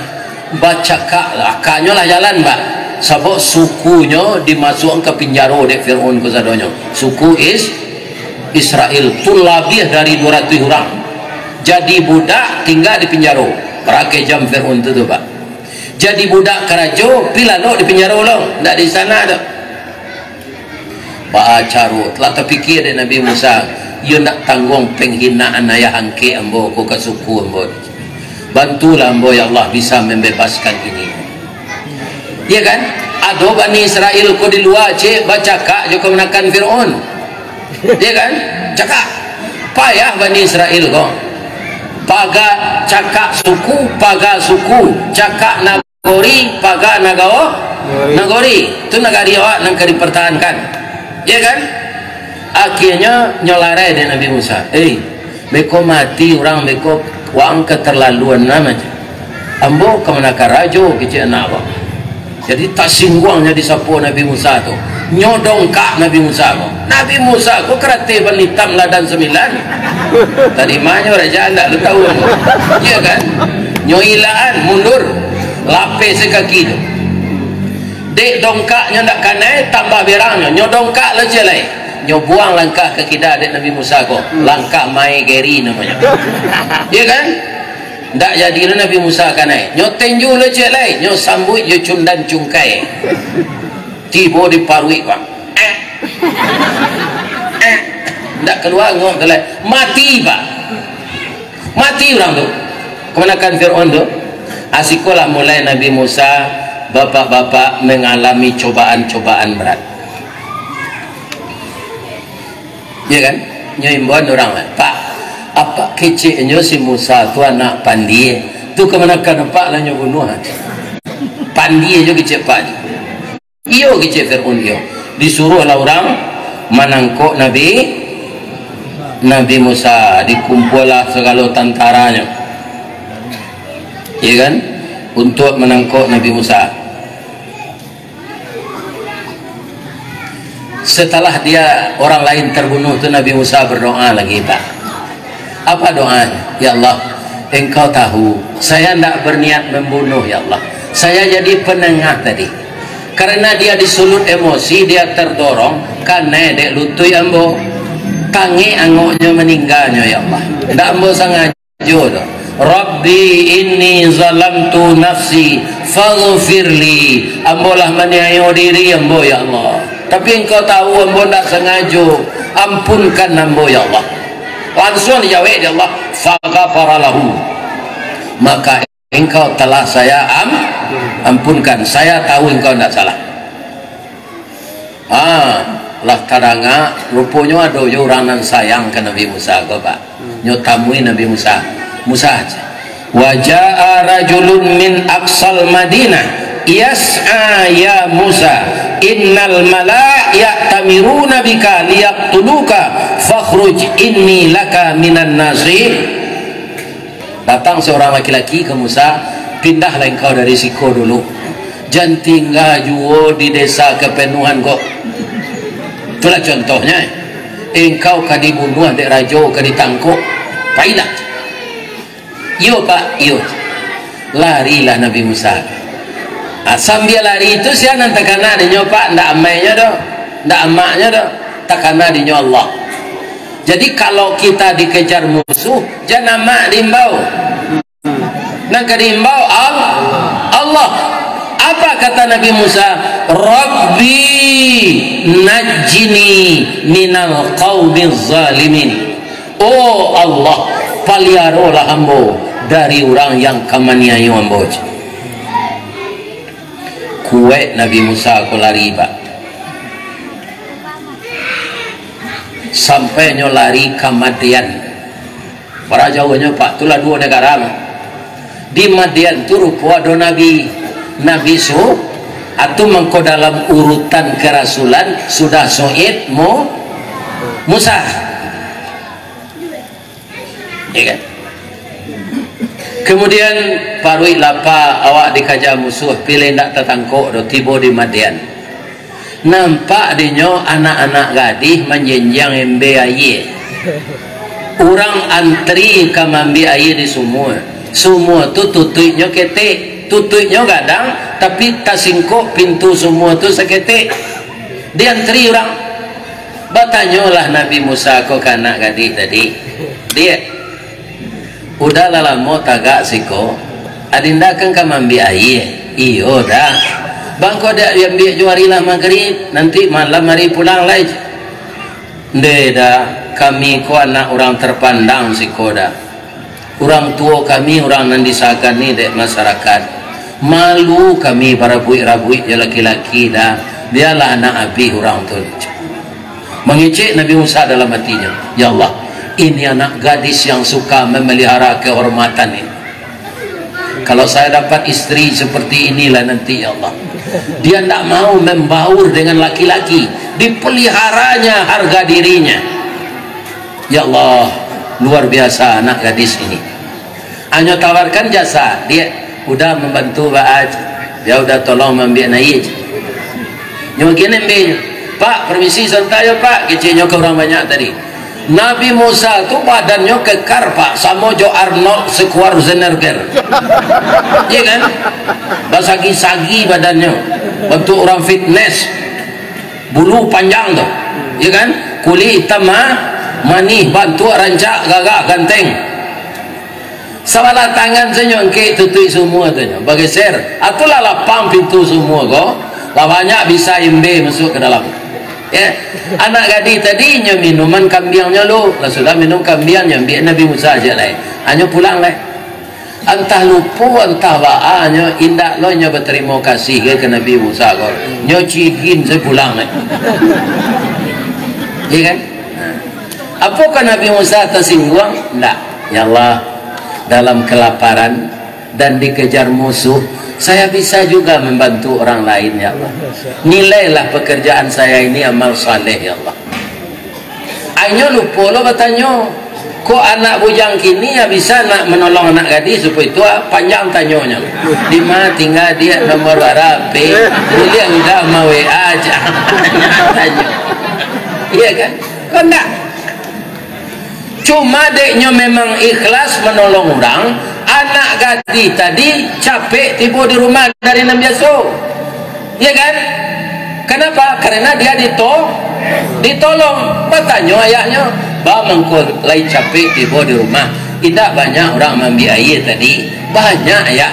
baca kak lah, kaknya lah jalan pak. Sebab sukunya dimasukkan ke penjara oleh Fir'aun kesadonyo. Suku Israel tu lebih dari 200 orang. Jadi budak tinggal di penjara. Pakai jam Fir'aun tu pak. Jadi budak kerajo pila lo di penjara lo, ndak di sana dah. Pak Acaru telah terfikir dari Nabi Musa, ia nak tanggung penghinaan ayah angke ambo ko ke suku ambo. Bantulah ambo ya Allah bisa membebaskan ini. Ya kan? Ada Bani Israel ko di luar cik baca kak joko menakan Fir'aun. Ya kan? Cakap payah Bani Israel ko. Paga cakap suku, paga suku, cakap nagori, paga nagori. Itu nagari awak nang dipertahankan. Ya kan? Akhirnya nyolarai dengan Nabi Musa. Beko mati orang beko wang keterlaluan namanya. Ambo kemanakah rajo kecil anak awak. Jadi tak singguangnya disapu Nabi Musa tu. Nyodongkak Nabi Musa tu. Nabi Musa ku kerate banitam ladan 9. Tadi mana raja anda lu tahu. Ya kan? Nyoilaan mundur. Lapis sekaki tu. Dek dongkaknya ndak kanai tambah berangnya. Nyodongkak leje lai. Nyobuang langkah ke kita adik Nabi Musa ko. Langkah mai geri namanya. Ya kan? Ndak jadi Nabi Musa kanai. Nyo tenju le cek lai, nyo sambut yo cundan cungkai. Tibo di parui bang. Ndak keluar ngom tu lai. Mati pak. Mati orang tu. Kemenakan Fir'aun tu. Asikolah mulai Nabi Musa bapak-bapak mengalami cobaan-cobaan berat. Ya kan? Nyo imbauan orang lah. Pak, apa keciknya si Musa tu anak pandi tu kemenakan nampak lah nyo bunuh pandi je kecik pak iyo kecik Fir'aun iyo disuruh lah orang menangkuk Nabi Musa, dikumpul lah segala tentaranya ya kan untuk menangkuk Nabi Musa. Setelah dia orang lain terbunuh tu Nabi Musa berdoa lagi pak. Apa doanya? Ya Allah, engkau tahu saya tidak berniat membunuh ya Allah. Saya jadi penengah tadi. Karena dia disulut emosi, dia terdorong karena dek lutui ambo tangi angoknya meninggalnya ya Allah. Tidak ambo sengaja tu. Rabbi inni zalamtu nafsi faghfirli. Ambo lah menyayangi diri ambo ya Allah. Tapi engkau tahu ambo tidak sengaja. Ampunkan ambo ya Allah. Langsung dijawab dia Allah, faghfara lahu. Maka engkau telah saya ampunkan. Saya tahu engkau tidak salah. Lah kadang rupanya ada orang yang sayang ke Nabi Musa ke pak. Nyotamui Nabi Musa. Musa aja. Wa jaa rajulun min aqsal Madinah yas'a ya Musa innal malaa ya'tamiruna bika liyaqtuluka fakhruj inni laka minan nasihin. Datang seorang laki-laki ke Musa, pindahlah engkau dari Siko dulu, jangan tinggal juga di desa kepenuhan kok. Itulah contohnya, engkau kan dibunuh dek rajo, kan ditangkuk, pailah. Yo pak, yo. Larilah Nabi Musa. Sambil lari itu siapa nanti kena dinyo pak, ndak amainya dah, ndak amaknya dah, tak kena dinyo Allah. Jadi kalau kita dikejar musuh, jangan amak diimbau. Nak diimbau Allah. Apa kata Nabi Musa? Rabbi najjini minal qaumiz zalimin. Oh Allah, paliarolah hambo dari orang yang kamaniayu hambo. Kuat Nabi Musa ko lari pak, sampai nyo lari ke Madian. Para jauhnya pak, itulah dua negara. Di Madian tu rupa ada Nabi Su atau mengko dalam urutan kerasulan sudah Soid Musa, ya kan? Kemudian parui lapa awak dikaja musuh pilih ndak tertangkuk do tiba di Madian. Nampak dinyo anak-anak gadis menjenjang embe air. Orang antri ke mambi air di semua tu tutupnya ketik, tutupnya gadang, tapi tasingkok pintu semua tu seketik. Dia antri orang. Bertanyalah Nabi Musa kok anak gadis tadi. Dia udah lama tagak siko, adinda kan ke mambi air. Iyo dah. Bangko dak dia ambil juarilah maghrib, nanti malam hari pulang lagi. Dah kami ko anak orang terpandang si koda. Orang tua kami orang nan disakan ni dek masyarakat. Malu kami para buik-rabuik ya laki-laki dah. Dialah anak abi orang tu. Mengecek Nabi Musa dalam hatinya, ya Allah, ini anak gadis yang suka memelihara kehormatan ini. Kalau saya dapat istri seperti inilah nanti, ya Allah, dia tidak mau membaur dengan laki-laki, dipeliharanya harga dirinya. Ya Allah, luar biasa anak gadis ini. Hanya tawarkan jasa, dia udah membantu Ba'ad, dia udah tolong membiak naik. Mungkin ambil, Pak permisi santai ya Pak, kecilnya ke orang banyak tadi. Nabi Musa tu badannya kekar pak, sama Jo Arnold Schwarzenegger. Iya kan? Basagi-sagi badannya, bentuk orang fitness, bulu panjang tuh, iya kan? Kulit hitam manih, bantu rancak gagak ganteng. Salah tangan senyum ke tutui semua tu, bergeser. Atulah lapang pintu semua kok. Lah banyak bisa imbe masuk ke dalam. Ya, anak gadis tadi nya minuman kambiangnya lo, lah sudah minum kambiangnya, biar Nabi Musa aja lah, hanya pulang lah. Entah lupa, entah baanya, indah lo nya berterima kasih ke Nabi Musa kau, nya cigin saya pulang lah. Ya kan? Apakah Nabi Musa tersinggung? Tidak. Ya Allah, dalam kelaparan dan dikejar musuh, saya bisa juga membantu orang lain, ya Allah. Nilailah pekerjaan saya ini amal saleh, ya Allah. Ayo lupa lo bertanya, kok anak bujang kini ya bisa nak menolong anak gadis supaya itu panjang tanyanya. Di mana tinggal dia, nomor berapa? Dia enggak mau WA aja. Tanya. Iya kan? Kok enggak? Cuma deknya memang ikhlas menolong orang. Anak gadis tadi capek tiba di rumah dari 6 biasa, ya kan? Kenapa? Karena dia ditolong. Bertanya ayahnya, bah mengkul lain capek tiba di rumah. Tidak banyak orang ambil air tadi, banyak ya.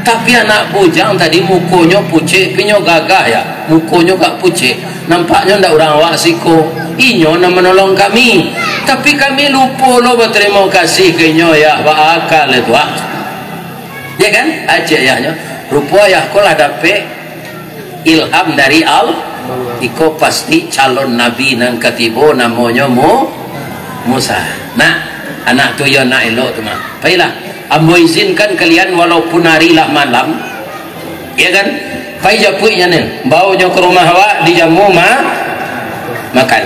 Tapi anak bujang tadi mukonya pucet, pinyo gagah ya, mukonya gak pucet. Nampaknya ndak orang awak siko. Inyo nak menolong kami. Tapi kami lupa lo berterima kasih ke inyo ya, bakal itu ya kan? Aja ya, rupa ya kau lah dapet ilham dari iko pasti calon nabi nan ketibo namanya Musa. Nah, anak tu ya nak elok tu mah. Baiklah, ambo izinkan kalian walaupun hari lah malam, ya kan, pai japuinya nih baunya ke rumah awak dijamu makan.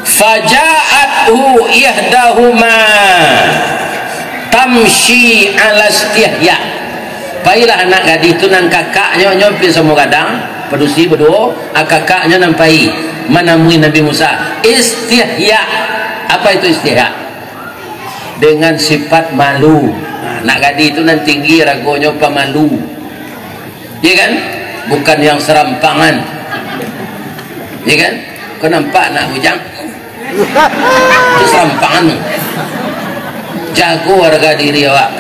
Faja'athu ihdahuma tamshi ala istihya. Pailah anak gadis tu nan kakaknya nyompi semua kadang pedusi berdua, kakaknya nampai menemui Nabi Musa. Istihya. Apa itu istihya? Dengan sifat malu. Anak gadis itu nan tinggi ragonya pemalu. Ya kan? Bukan yang serampangan. Ya kan? Kau nampak nak bujang? Itu serampangan. Jago harga diri awak.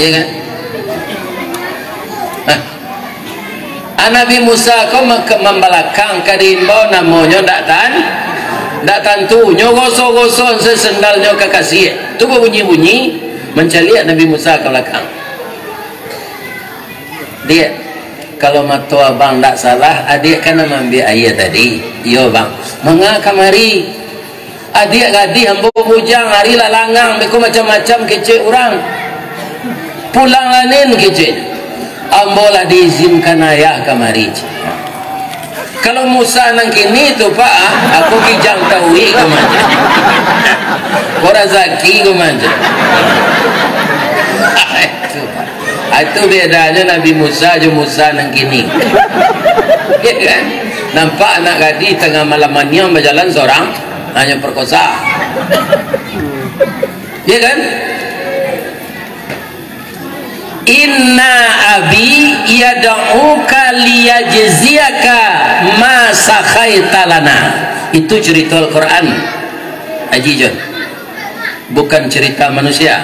Ya kan? Nabi Musa kau membalakang kadimbau namanya tak tentu nyogoso-goso sesendalnya kekasih tu bunyi-bunyi menceliak Nabi Musa ke belakang. Dia kalau matu abang tak salah, adik kan mengambil ayat tadi. Yo bang, mengapa kamari adik gadis ambo bujang hari lah langang beko macam-macam kecil orang pulang lanin kecil ambo lah diizinkan ayah kamari. Kalau Musa nang kini tu pak, aku kijang tahui ke manja kora zaki ke manja. Itu bedanya Nabi Musa je Musa nang kini. Ya kan? Nampak anak gadis tengah malamannya berjalan seorang hanya perkosa. Ya kan? Inna abi yad'uka liyajziyaka ma sakhaita lana. Itu cerita Al-Quran. Haji John. Bukan cerita manusia.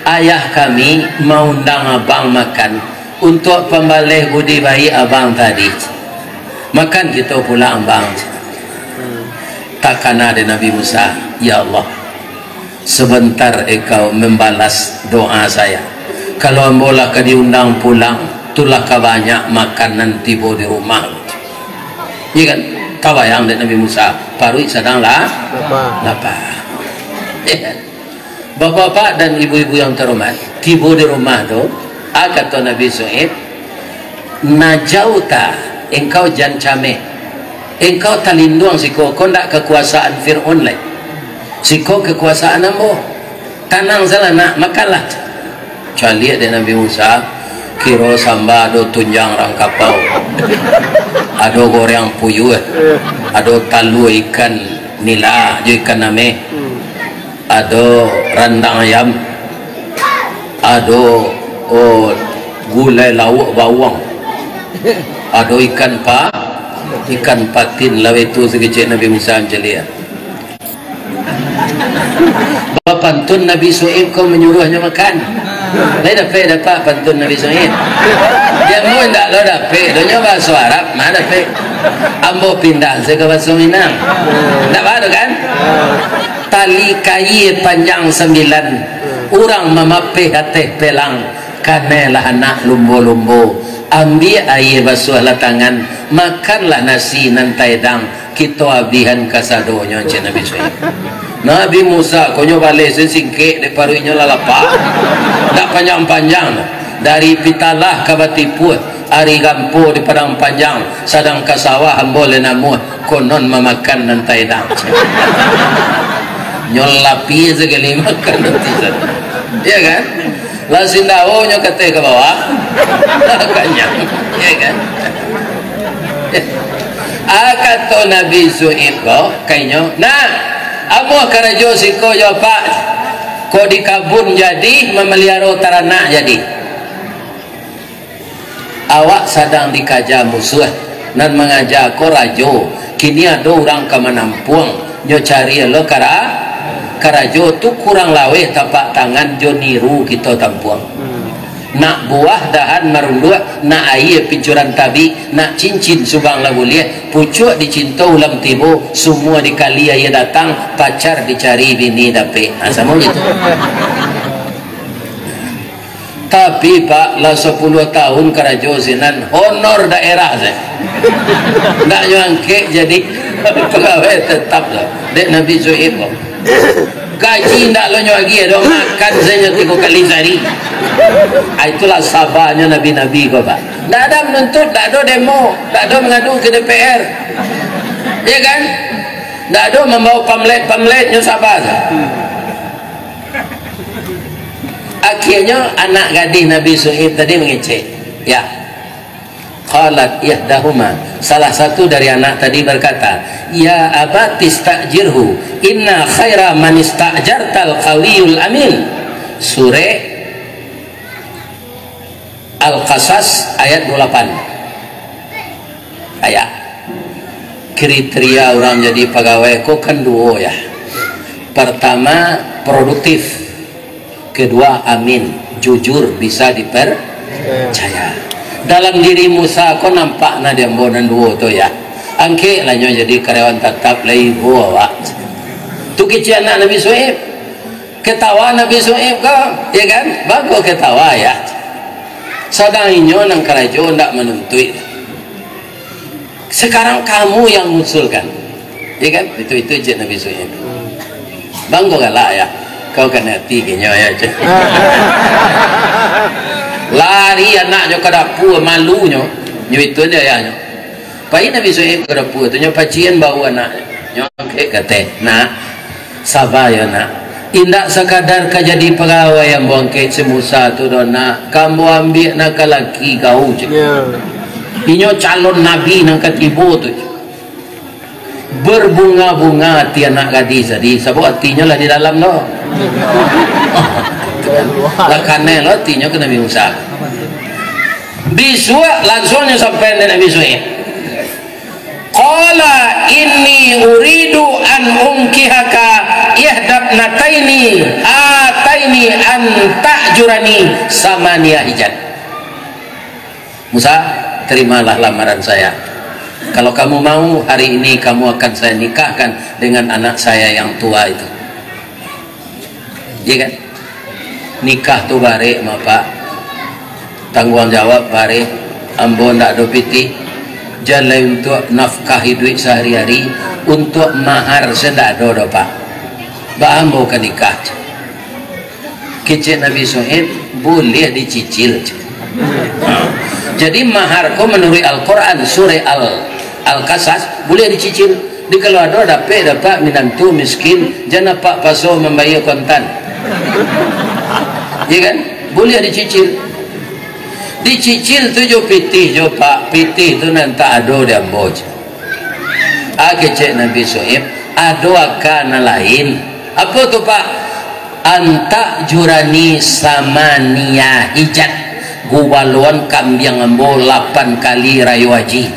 Ayah kami mau undang abang makan untuk pembalih budi baik abang tadi. Makan kita pula abang. Takkan ada Nabi Musa, ya Allah, sebentar engkau membalas doa saya. Kalau ambolah ke diundang pulang, itulah kebanyak makanan tiba di rumah. Ya kan? Kabayang dari Nabi Musa, parui sedang lapar. Ya. Bapak-bapak dan ibu-ibu yang terhormat, tiba di rumah tu, kata Nabi Suhaib, najauta, engkau jancame, engkau talindung siko, kau tak kekuasaan Fir'aun lain, siko kekuasaan ambo, tanang salah nak makanlah. Cari dari Nabi Musa, kiro samba ado tunjang rang kapau, ado goreng puyuh, ado talu ikan nila, jo ikan name, ado rendang ayam, ado gulai lauk bawang, ado ikan patin lawe itu sekecil Nabi Musa mencelia. Pantun Nabi Suhaib kau menyuruhnya makan. Dia dapat pantun Nabi Suhaib. Dia mau tak lo dapat. Dia bahasa Arab mana dapat. Ambo pindah saya ke bahasa Minang. Tak baru kan? Tali kayu panjang 9, orang memapih hati pelang, kanelah anak lumbo-lumbo, ambil air basuh lah tangan, makanlah nasi nantai dang, kita abihan kasadonya cik Nabi Suhaib. Nabi Musa konyo balik singkik di paruinya lalapa, tak panjang-panjang, dari pitalah ke batipu, hari gampu di padang panjang, sadang kasawah boleh namu, konon memakan nantai dang. Nyolapi sekali makan nanti sana. Ya kan? Lasin daunnya kata ke bawah. Kanyang. Ya kan? Kata Nabi Suhaib kau kayaknya. Nah, amo karajo siko yo pak. Kau di kabun jadi memelihara teranak jadi. Awak sedang dikaja musuh dan mengajak kau rajo. Kini ada orang ke menampung. Nyo cari lo karajo tu kurang lawe tapak tangan jo niru kita tampuang. Nak buah dahan marundua, nak air pincuran tabi, nak cincin subang lagu liat, pucuk dicinta ulam tibo, semua dikali ayah datang, pacar dicari bini dapet. Sama gitu. Tapi pak lah 10 tahun karajo sinan honor daerah saya. Tak nyangke jadi pegawai tetap lah. Dek Nabi Suhaib. gaji ndak lo lagi ada makan saja 3 kali sehari. Itulah sabarnya nabi-nabi kau pak. Ndak ada menuntut, ndak ada demo, ndak ada mengadu ke DPR, ya kan? Ndak ada membawa pamletnya sabar. Akhirnya anak gadis Nabi Suhaib tadi mengecek, ya. Qalat ihdahuma, salah satu dari anak tadi berkata, ya abati istajirhu inna khaira man istajartal qawiyul amin. Surah Al-Qasas ayat 28. Ayat kriteria orang jadi pegawai kok kan dua ya. Pertama produktif, kedua amin, jujur, bisa dipercaya. Dalam diri Musa kau nampak na dia dan dua tu ya. Angke lahnya jadi karyawan tetap lagi buat. Tu kecil anak Nabi Suhaib. Ketawa Nabi Suhaib kau, ya kan? Bagus ketawa ya. Sedangnya nang kerajaan tak menuntut. Sekarang kamu yang mengusulkan, ya kan? Itu je Nabi Suhaib. Bangga galak ya. Kau kena hati kenya ya. Lari anaknya ke dapur malunya nyo itu dia ya nyo pai Nabi Suhaib ke dapur tu nyo pacian bau anaknya nyo ke kata nak sabar ya nak, indak sekadar ka jadi pegawai yang bangkit si Musa tu do nak, kamu ambil nak laki kau je inyo calon nabi nang katibo tu berbunga-bunga hati anak gadis tadi sebab hatinya lah di dalam no. Lah karena lo tinya ke Nabi Musa. Biswa langsungnya sampai Nabi Suhaib. Qala inni uridu an unkihaka ihdabnataini ataini an ta'jurani samaniya hijat. Musa, terimalah lamaran saya. Kalau kamu mau, hari ini kamu akan saya nikahkan dengan anak saya yang tua itu. Iya kan? Nikah tu bare pak, tanggung jawab bare, ambo ndak do piti, jalan untuk nafkah hidup sehari-hari, untuk mahar sendak do pak. Ba ambo kan nikah. Kecil Nabi Suhaib boleh dicicil. Jadi mahar ko menurut Al-Quran surah Al-Qasas boleh dicicil. Di kalau ada dapat minantu miskin, jangan pak paso membayar kontan. Ya kan? Boleh dicicil. Dicicil tu jo pitih jo pak, pitih tu nanti ado dia amboj. Kecek Nabi Suhaib ado akan lain. Apa tu pak? Anta jurani samania hijat. Gubaluan kambing ambo 8 kali rayu haji.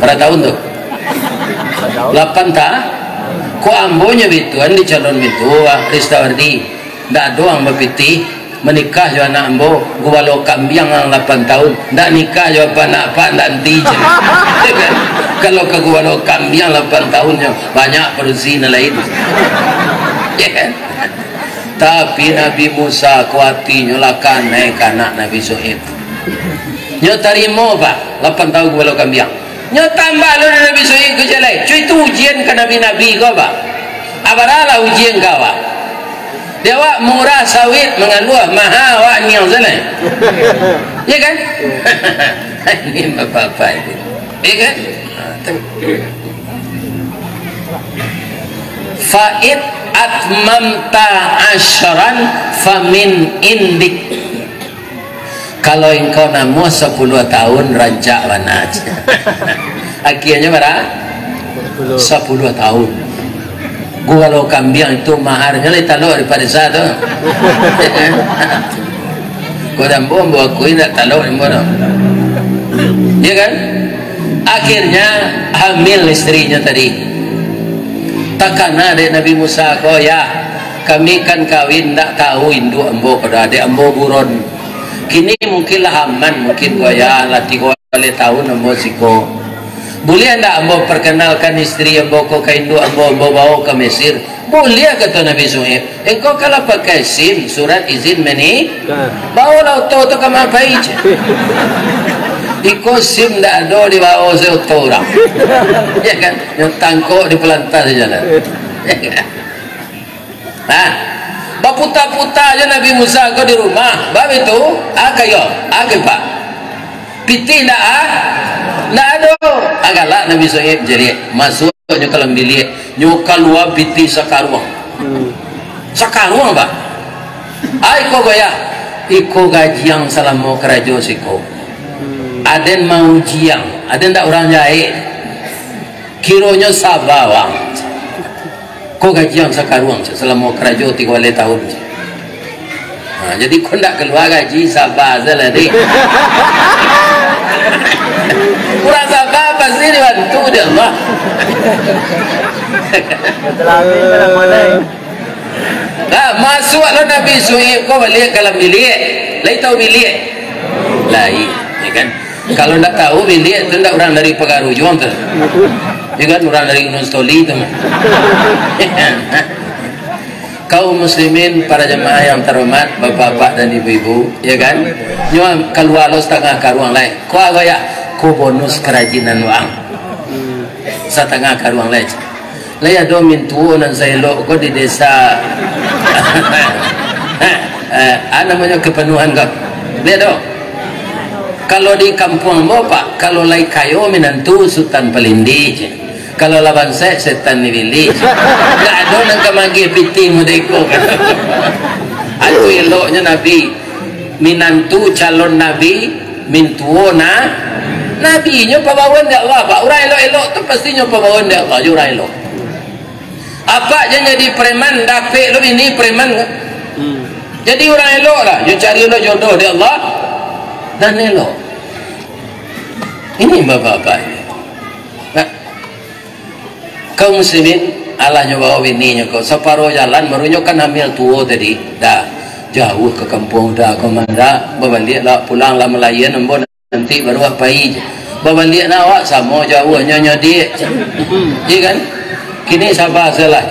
Berapa tahun tu? 8 tak? Ko ambonya bituan di calon bitua Kristawardi. Ndak doang bepiti menikah jo anak ambo gubalo kambing ang 8 tahun. Ndak nikah jo anak pak nanti je. Kalau ke gubalo kambing 8 tahunnya banyak perzina lain. Ya kan? Tapi Nabi Musa kuatinya lakan naik anak Nabi Suhaib. Nyo tarimo pak 8 tahun gubalo kambing. Nyo tambah lo Nabi Suhaib ke jalan. Cuy itu ujian ke Nabi-Nabi kau pak. Abaralah ujian kau pak. Dia wak murah sawit mengaluah mahal wak nyang sana. Ya kan? Ini apa-apa itu. Ya kan? Fa'id atmamta asyaran famin indik. Kalau engkau namu 10 tahun rancak wanaj. Akhirnya berapa? 10 tahun. Gua kalau kambing itu maharnya lebih taluk daripada satu. Kau dah bom bawa kuih tak taluk ni mana? Ya kan? Akhirnya hamil istrinya tadi. Takkan ada Nabi Musa kau ya. Kami kan kawin tak tahu induk ambo pada adik ambo buron. Kini mungkinlah aman mungkin gua ya lati gua boleh tahu ambo siko. Boleh anda ambo perkenalkan istri ambo ko ke induk ambo bawa ke Mesir? Boleh kata Nabi Suhaib. Engkau kalau pakai SIM surat izin menikah, bawa auto tu kamu apa aja? Iko SIM dah ada di bawah auto orang. Ya kan? Yang tangkok di pelantar jalan. Nah, baputa-puta aja Nabi Musa kau di rumah. Bab itu, akayo, pak. Piti ndak ada. Agaklah Nabi Soeb jadi masuknya ke dalam bilik, nyuka luar piti sakaruang. Sakaruang pak. Aiko goya, iko gajiang salam mau kerajo siko. Aden mau jiang, aden tak orang jahit. Kironya sabawang. Kau gajiang sakaruang selama kerajo 3 tahun. Nah, jadi kau nak keluar gaji sabar saja ni. Kurang sabar pasti dibantu dia Allah. Nah, masuklah Nabi Suhaib kau balik dalam bilik. Lai tahu bilik? Lai, ya kan? Kalau tak tahu bilik tu tak orang dari Pegaru juang tu. Ya kan, orang dari Gunung Stoli tu. Kaum muslimin, para jemaah yang terhormat, bapak-bapak dan ibu-ibu, ya kan, nyuam keluar lo setengah karuang lain. Kau apa ya? Kau bonus kerajinan wang setengah karuang lain. Lai ada mintu nan saya lo kau di desa. Namanya kepenuhan kau. Lihat dong. Kalau di kampung bapak, kalau lai kayo minantu sultan pelindi je. Kalau laban saya setan ni bilik. Tak ada nak kemagi piti mudeko. Aduh eloknya Nabi minantu calon Nabi mintuo na Nabi nyo pabawan dia Allah. Pak orang elok-elok tu pastinya pabawan dia Allah. Orang elok. Apa je jadi preman dapik lo ini preman ke? Jadi orang elok lah. Dia cari lo jodoh dia Allah dan elok. Ini bapak-bapak ini. Kaum muslimin Allahnya bawa bininya kau separuh jalan barunya kan hamil tua tadi dah jauh ke kampung dah komanda babalik lah pulang lah melayan embon nanti baru apa aja babalik nak awak sama jauh nyonya dia iya kan kini sabar salah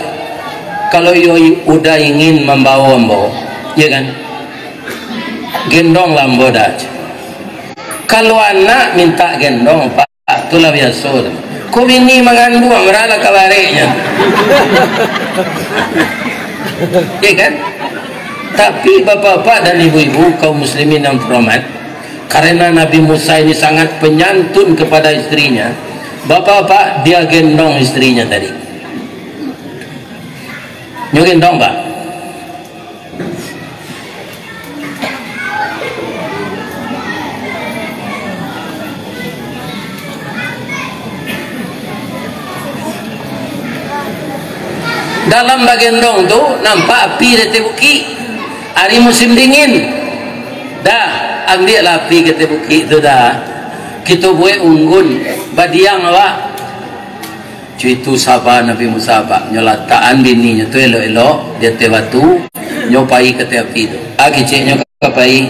kalau you udah ingin membawa embo iya kan gendong lambo dah kalau anak minta gendong pak itulah biasa kau bini mengandung merana kabarnya ya kan tapi bapak-bapak dan ibu-ibu kaum muslimin yang terhormat karena Nabi Musa ini sangat penyantun kepada istrinya bapak-bapak dia gendong istrinya tadi nyo gendong pak dalam bagian dong tu nampak api di tebuki hari musim dingin dah ambil lah api ke tebuki tu dah kita buat unggun badiang awak itu sabar Nabi Musa pak nyolataan bininya tu elok-elok dia te batu nyopai ke api tu keciknya kapai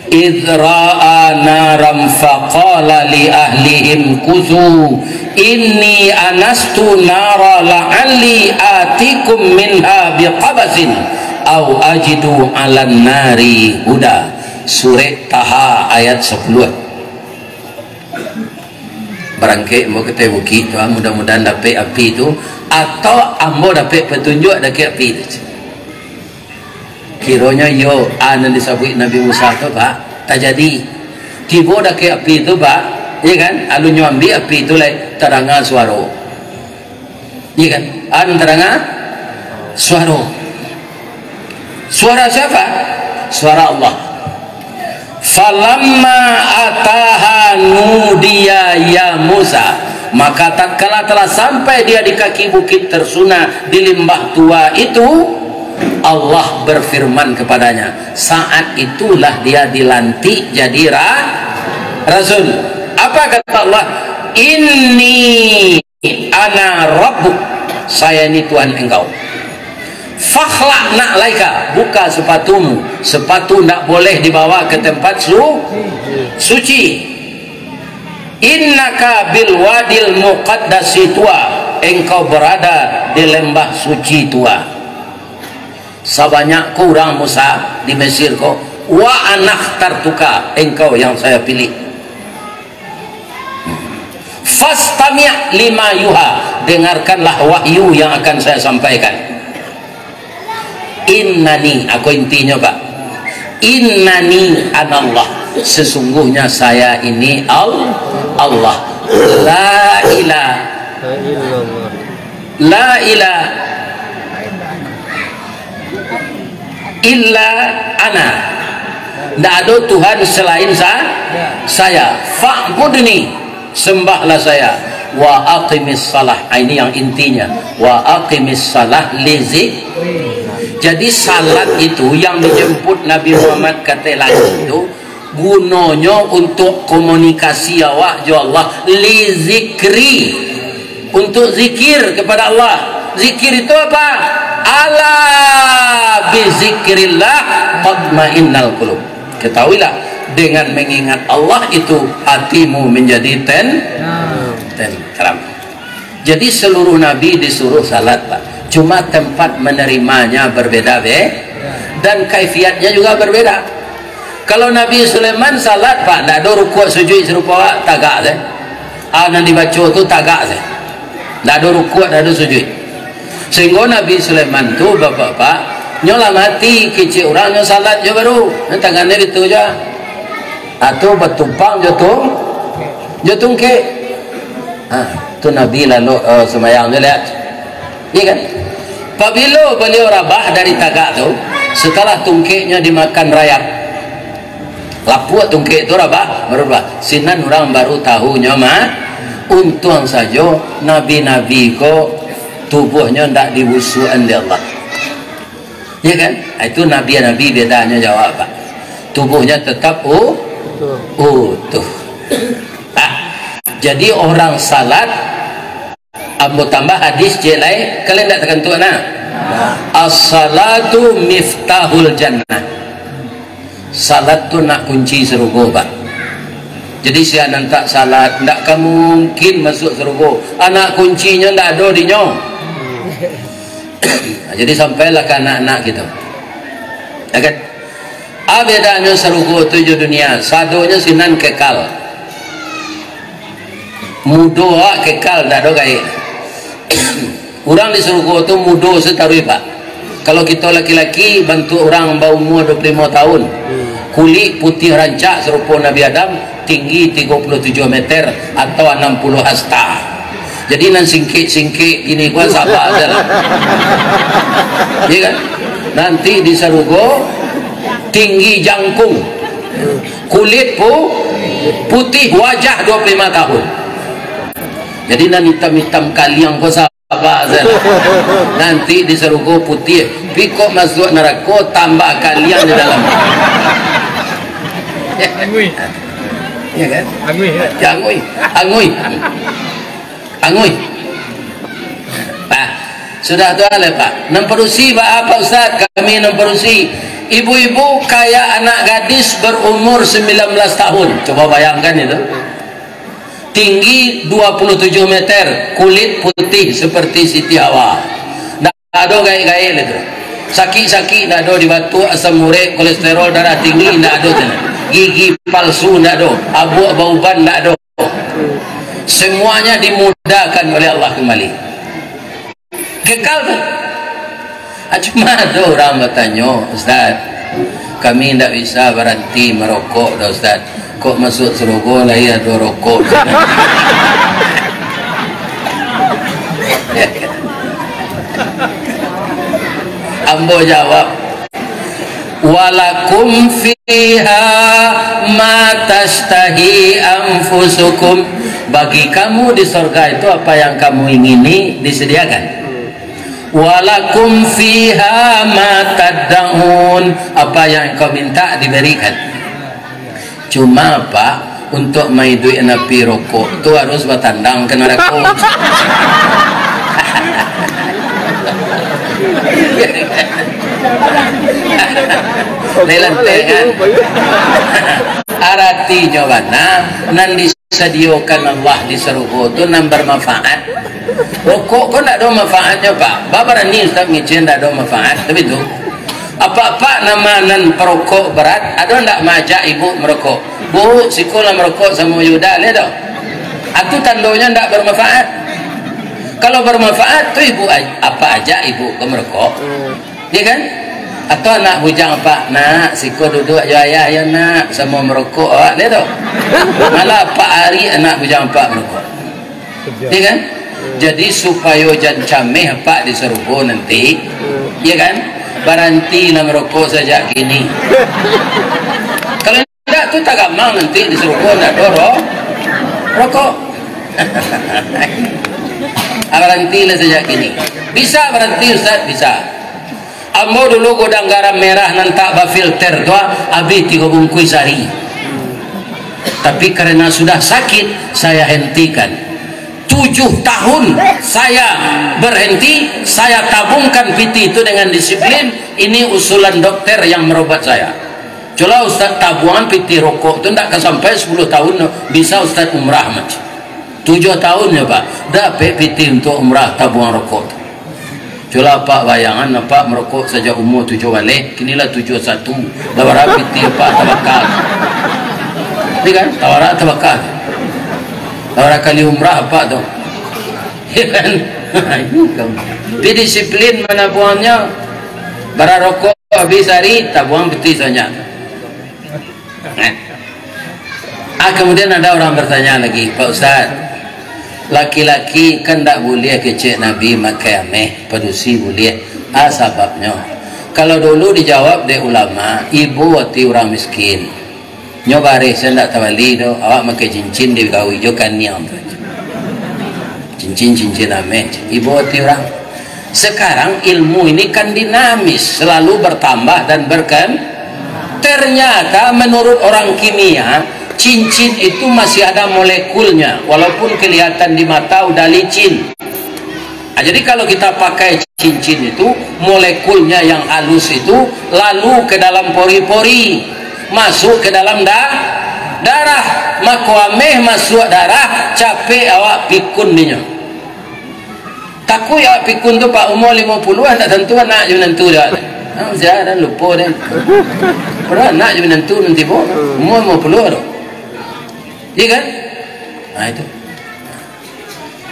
idra'a naram faqala li ahlihim kuzu inni anastu nara la'alli atikum minha biqabasin au ajidu 'alan nari huda surah Taha ayat 10 barangkali mau kita buki tu mudah-mudahan dapat api tu atau ambo dapat petunjuk dekat api tu kiranya yo anan disebut Nabi Musa tu pak tak jadi tiba dah ke api tu pak ya kan alunyo ambil api tu lai teranga suara ya kan teranga suara siapa suara Allah falamma ataha nudiya ya Musa maka tatkala telah sampai dia di kaki bukit tersuna di lembah tua itu Allah berfirman kepadanya saat itulah dia dilantik jadi rasul apa kata Allah inni ana rabbuk saya ini Tuhan engkau fakhla'na laika buka sepatumu sepatu tidak boleh dibawa ke tempat suci innaka bil wadil muqaddasi tua engkau berada di lembah suci tua sebanyak kurang Musa di Mesir kau wa anak tartuka engkau yang saya pilih fastami' lima yuha dengarkanlah wahyu yang akan saya sampaikan innani, aku intinya Pak, innani anallah, sesungguhnya saya ini Allah, la ilaha illa ana, tidak ada Tuhan selain saya, fa'budni, sembahlah saya, wa aqimis salah, ini yang intinya, wa aqimis salah li zikri. Jadi salat itu yang dijemput Nabi Muhammad kata lagi itu gunanya untuk komunikasi awak jo Allah, li zikri, untuk zikir kepada Allah. Zikir itu apa? Ala bi zikrillah tatmainnal qulub. Ketahuilah, dengan mengingat Allah itu hatimu menjadi tenteram. Jadi seluruh nabi disuruh salat Pak, cuma tempat menerimanya berbeda dan kaifiatnya juga berbeda. Kalau Nabi Sulaiman salat Pak, tidak ada rukuk sujud serupa tagak saya. Nanti baca tu tagak saya, tidak ada rukuk, tidak ada sujud. Sehingga Nabi Sulaiman tu bapak-bapak nyolah mati kecil orang nyolah salat je baru tangannya gitu je, atau bertumpang jotung ke tu Nabi lalu semayang je lihat, iya kan? Apabila beliau rabah dari tagak tu, setelah tungkeknya dimakan rayap, lapuat tungkek tu rabah berubah, sinan orang baru tahu nyoma. Untung saja nabi-nabi ko tubuhnya tidak dibusukan di Allah, ya kan? Itu nabi-nabi bedanya jawab Pak, tubuhnya tetap utuh. Jadi orang salat ambo tambah hadis jelai, kalian tidak terkentu nah, as-salatu miftahul jannah, salat tu nak kunci surga Pak. Jadi saya nanti salat tidak kamu mungkin masuk surga, anak kuncinya tidak ada di nyong. Jadi sampailah ke anak-anak gitu, ya kan? Bedanya surga tujuh dunia, sadonya sinan kekal, mudo kekal, tidak ada gaya. Orang di surga itu mudo setarui Pak. Kalau kita laki-laki bantu orang bau umur 25 tahun, kulit putih rancak serupa Nabi Adam, tinggi 37 meter atau 60 hasta. Jadi nan singkit ini gua sabar aja lah, ya kan? Nanti di surga tinggi jangkung, kulit putih, wajah 25 tahun. Jadi nan hitam-hitam kaliang gua sabar aja lah. Nanti di surga putih, pikok masuk neraka tambah kaliang di dalam. Ya kan? Angui. Pak, sudah tu lah Pak. Nemperusi apa Ustaz? Kami nemperusi ibu-ibu kayak anak gadis berumur 19 tahun. Coba bayangkan itu. Tinggi 27 meter, kulit putih seperti Siti Hawa. Tak ada gaya-gaya itu. Sakit-sakit tak ada, di batu, asam urat, kolesterol, darah tinggi tak ada. Gigi palsu tak ada, abu ban tak ada. Semuanya dimudahkan oleh Allah kembali. Kekal tu. Cuma ada orang bertanya, Ustaz, kami tidak bisa berhenti merokok dah Ustaz. Kok masuk surga lagi ada rokok? Ambo jawab, walakum fiha ma tastahi anfusukum, bagi kamu di surga itu apa yang kamu ingini disediakan. Walakum fiha ma tad'un, apa yang kau minta diberikan. Cuma Pak, untuk mai duit napi rokok tu harus bertandang ke neraka. Lelantengan arati jawana nan disediakan Allah di surga tu nan bermanfaat. Rokok kok tak ada manfaatnya Pak. Bapak ni Ustaz ngicin tak ada manfaat. Tapi tu apa-apa nama nan perokok berat, ada tak majak ibu merokok? Bu, sikolah merokok sama Yuda le dah. Itu tandanya tak bermanfaat. Kalau bermanfaat tu ibu apa aja ibu ke merokok, ya kan? Atau anak bujang pak, nak siko duduk aja ayah ya nak sama merokok awak dia tu. Malah pak hari anak bujang pak merokok. Ya kan? Jadi supaya jangan cameh pak diseruh nanti, ya kan? Berhentilah merokok sejak kini. Kalau tidak tu tak gampang nanti disuruh nak dorong rokok. Berhentilah sejak kini. Bisa berhenti Ustaz? Bisa. Ambo dulu godang garam merah nantak bafilter tu habis 3 bungkus sehari. Tapi karena sudah sakit saya hentikan. 7 tahun saya berhenti, saya tabungkan piti itu dengan disiplin. Ini usulan dokter yang merobat saya. Coba Ustaz tabungan piti rokok itu tidak sampai 10 tahun bisa Ustaz umrah macam 7 tahun ya Pak dapat piti untuk umrah tabungan rokok. Coba Pak bayangan Pak merokok saja umur 7 balik, kinilah 71 dah piti Pak tabakal. Ini kan tawara tabakal. Tawara kali umrah Pak tu. Ya kan? Di disiplin mana buangnya. Bara rokok habis hari tabung peti saja. Kemudian ada orang bertanya lagi, Pak Ustaz, laki-laki kan tak boleh kecek Nabi makai ameh, padusi boleh. Sebabnya kalau dulu dijawab oleh ulama, ibu wati orang miskin nyobare saya tak tawali tu awak makai cincin di kawi jokan niam tu cincin ameh ibu wati orang. Sekarang ilmu ini kan dinamis, selalu bertambah dan ternyata menurut orang kimia cincin itu masih ada molekulnya walaupun kelihatan di mata udah licin. Jadi kalau kita pakai cincin itu molekulnya yang halus itu lalu ke dalam pori-pori masuk ke dalam darah makwameh masuk darah capek awak pikun ninya takut awak pikun tu Pak umur 50-an tak tentu anak je menentu dah saya dan lupa dan pernah anak je menentu nanti pun umur 50 tu iya kan itu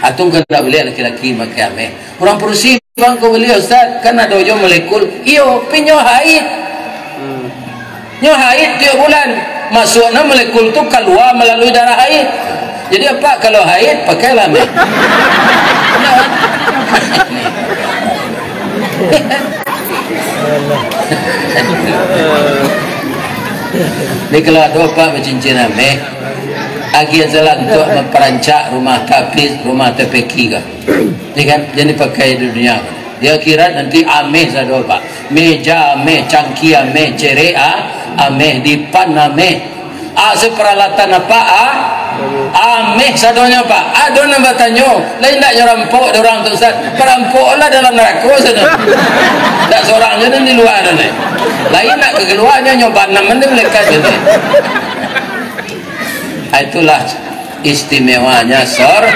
atung kan tak boleh laki-laki makai ameh orang perusi bang kau boleh Ustaz kan ada ujung molekul iyo pinyo haid nyo haid 3 bulan masuknya molekul tu keluar melalui darah haid. Jadi apa kalau haid pakailah ameh ni kalau ada apa bercincin ameh agi jalan untuk memperancak rumah tapis rumah TPK ke ni kan jadi pakai di dunia dia kira nanti ameh sado Pak meja ameh cangki ameh cere ameh dipan ameh seperalatan apa ameh sadonya Pak ada nama tanyo lain tak nyerampok orang tu Ustaz perampok lah dalam neraka sana tak seorang je di luar ni lain nak ke keluarnya nyoba nama ni mereka jadi itulah istimewanya siapa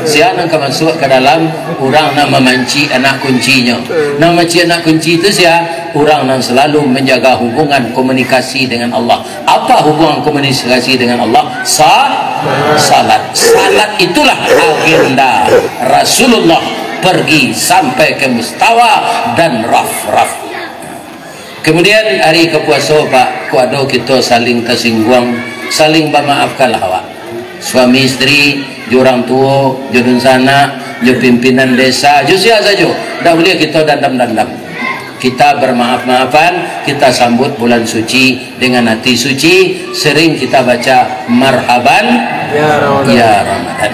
yang masuk ke dalam orang nak memanci anak kuncinya nak memanci anak kunci itu siapa orang yang selalu menjaga hubungan komunikasi dengan Allah. Apa hubungan komunikasi dengan Allah? Salat itulah agenda Rasulullah pergi sampai ke mustawa dan raf. Kemudian hari kepuasa Pak kuado kita saling tersinggung saling bermaafkanlah awak suami istri orang tua jodoh sana jo pimpinan desa jo sia saja tak boleh kita dandam kita bermaaf-maafan kita sambut bulan suci dengan hati suci sering kita baca marhaban ya Ramadan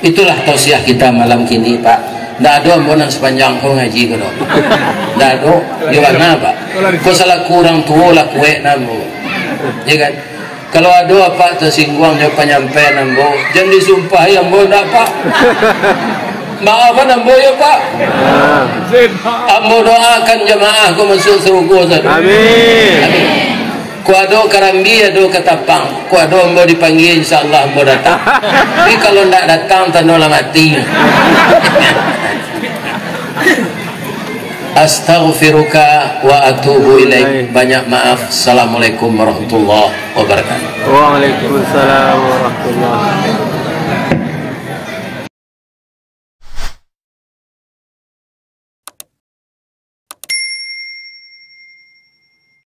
itulah tausiah kita malam kini Pak tak ada ambunan sepanjang kau ngaji kau tak ada gimana Pak kau salah kurang tua lah kue namu ya kan kalau ada apa tersinggung dia penyampaian ambo jangan disumpahi ambo tak Pak maafkan ambo ya Pak ambo doakan jemaah ku masuk surga amin ku ada karambi ada ketapang ku ada ambo dipanggil insyaAllah ambo datang tapi kalau tak datang tanda mati astaghfiruka wa atubu ilaik banyak maaf. Assalamualaikum warahmatullahi wabarakatuh. Waalaikumsalam warahmatullahi wabarakatuh.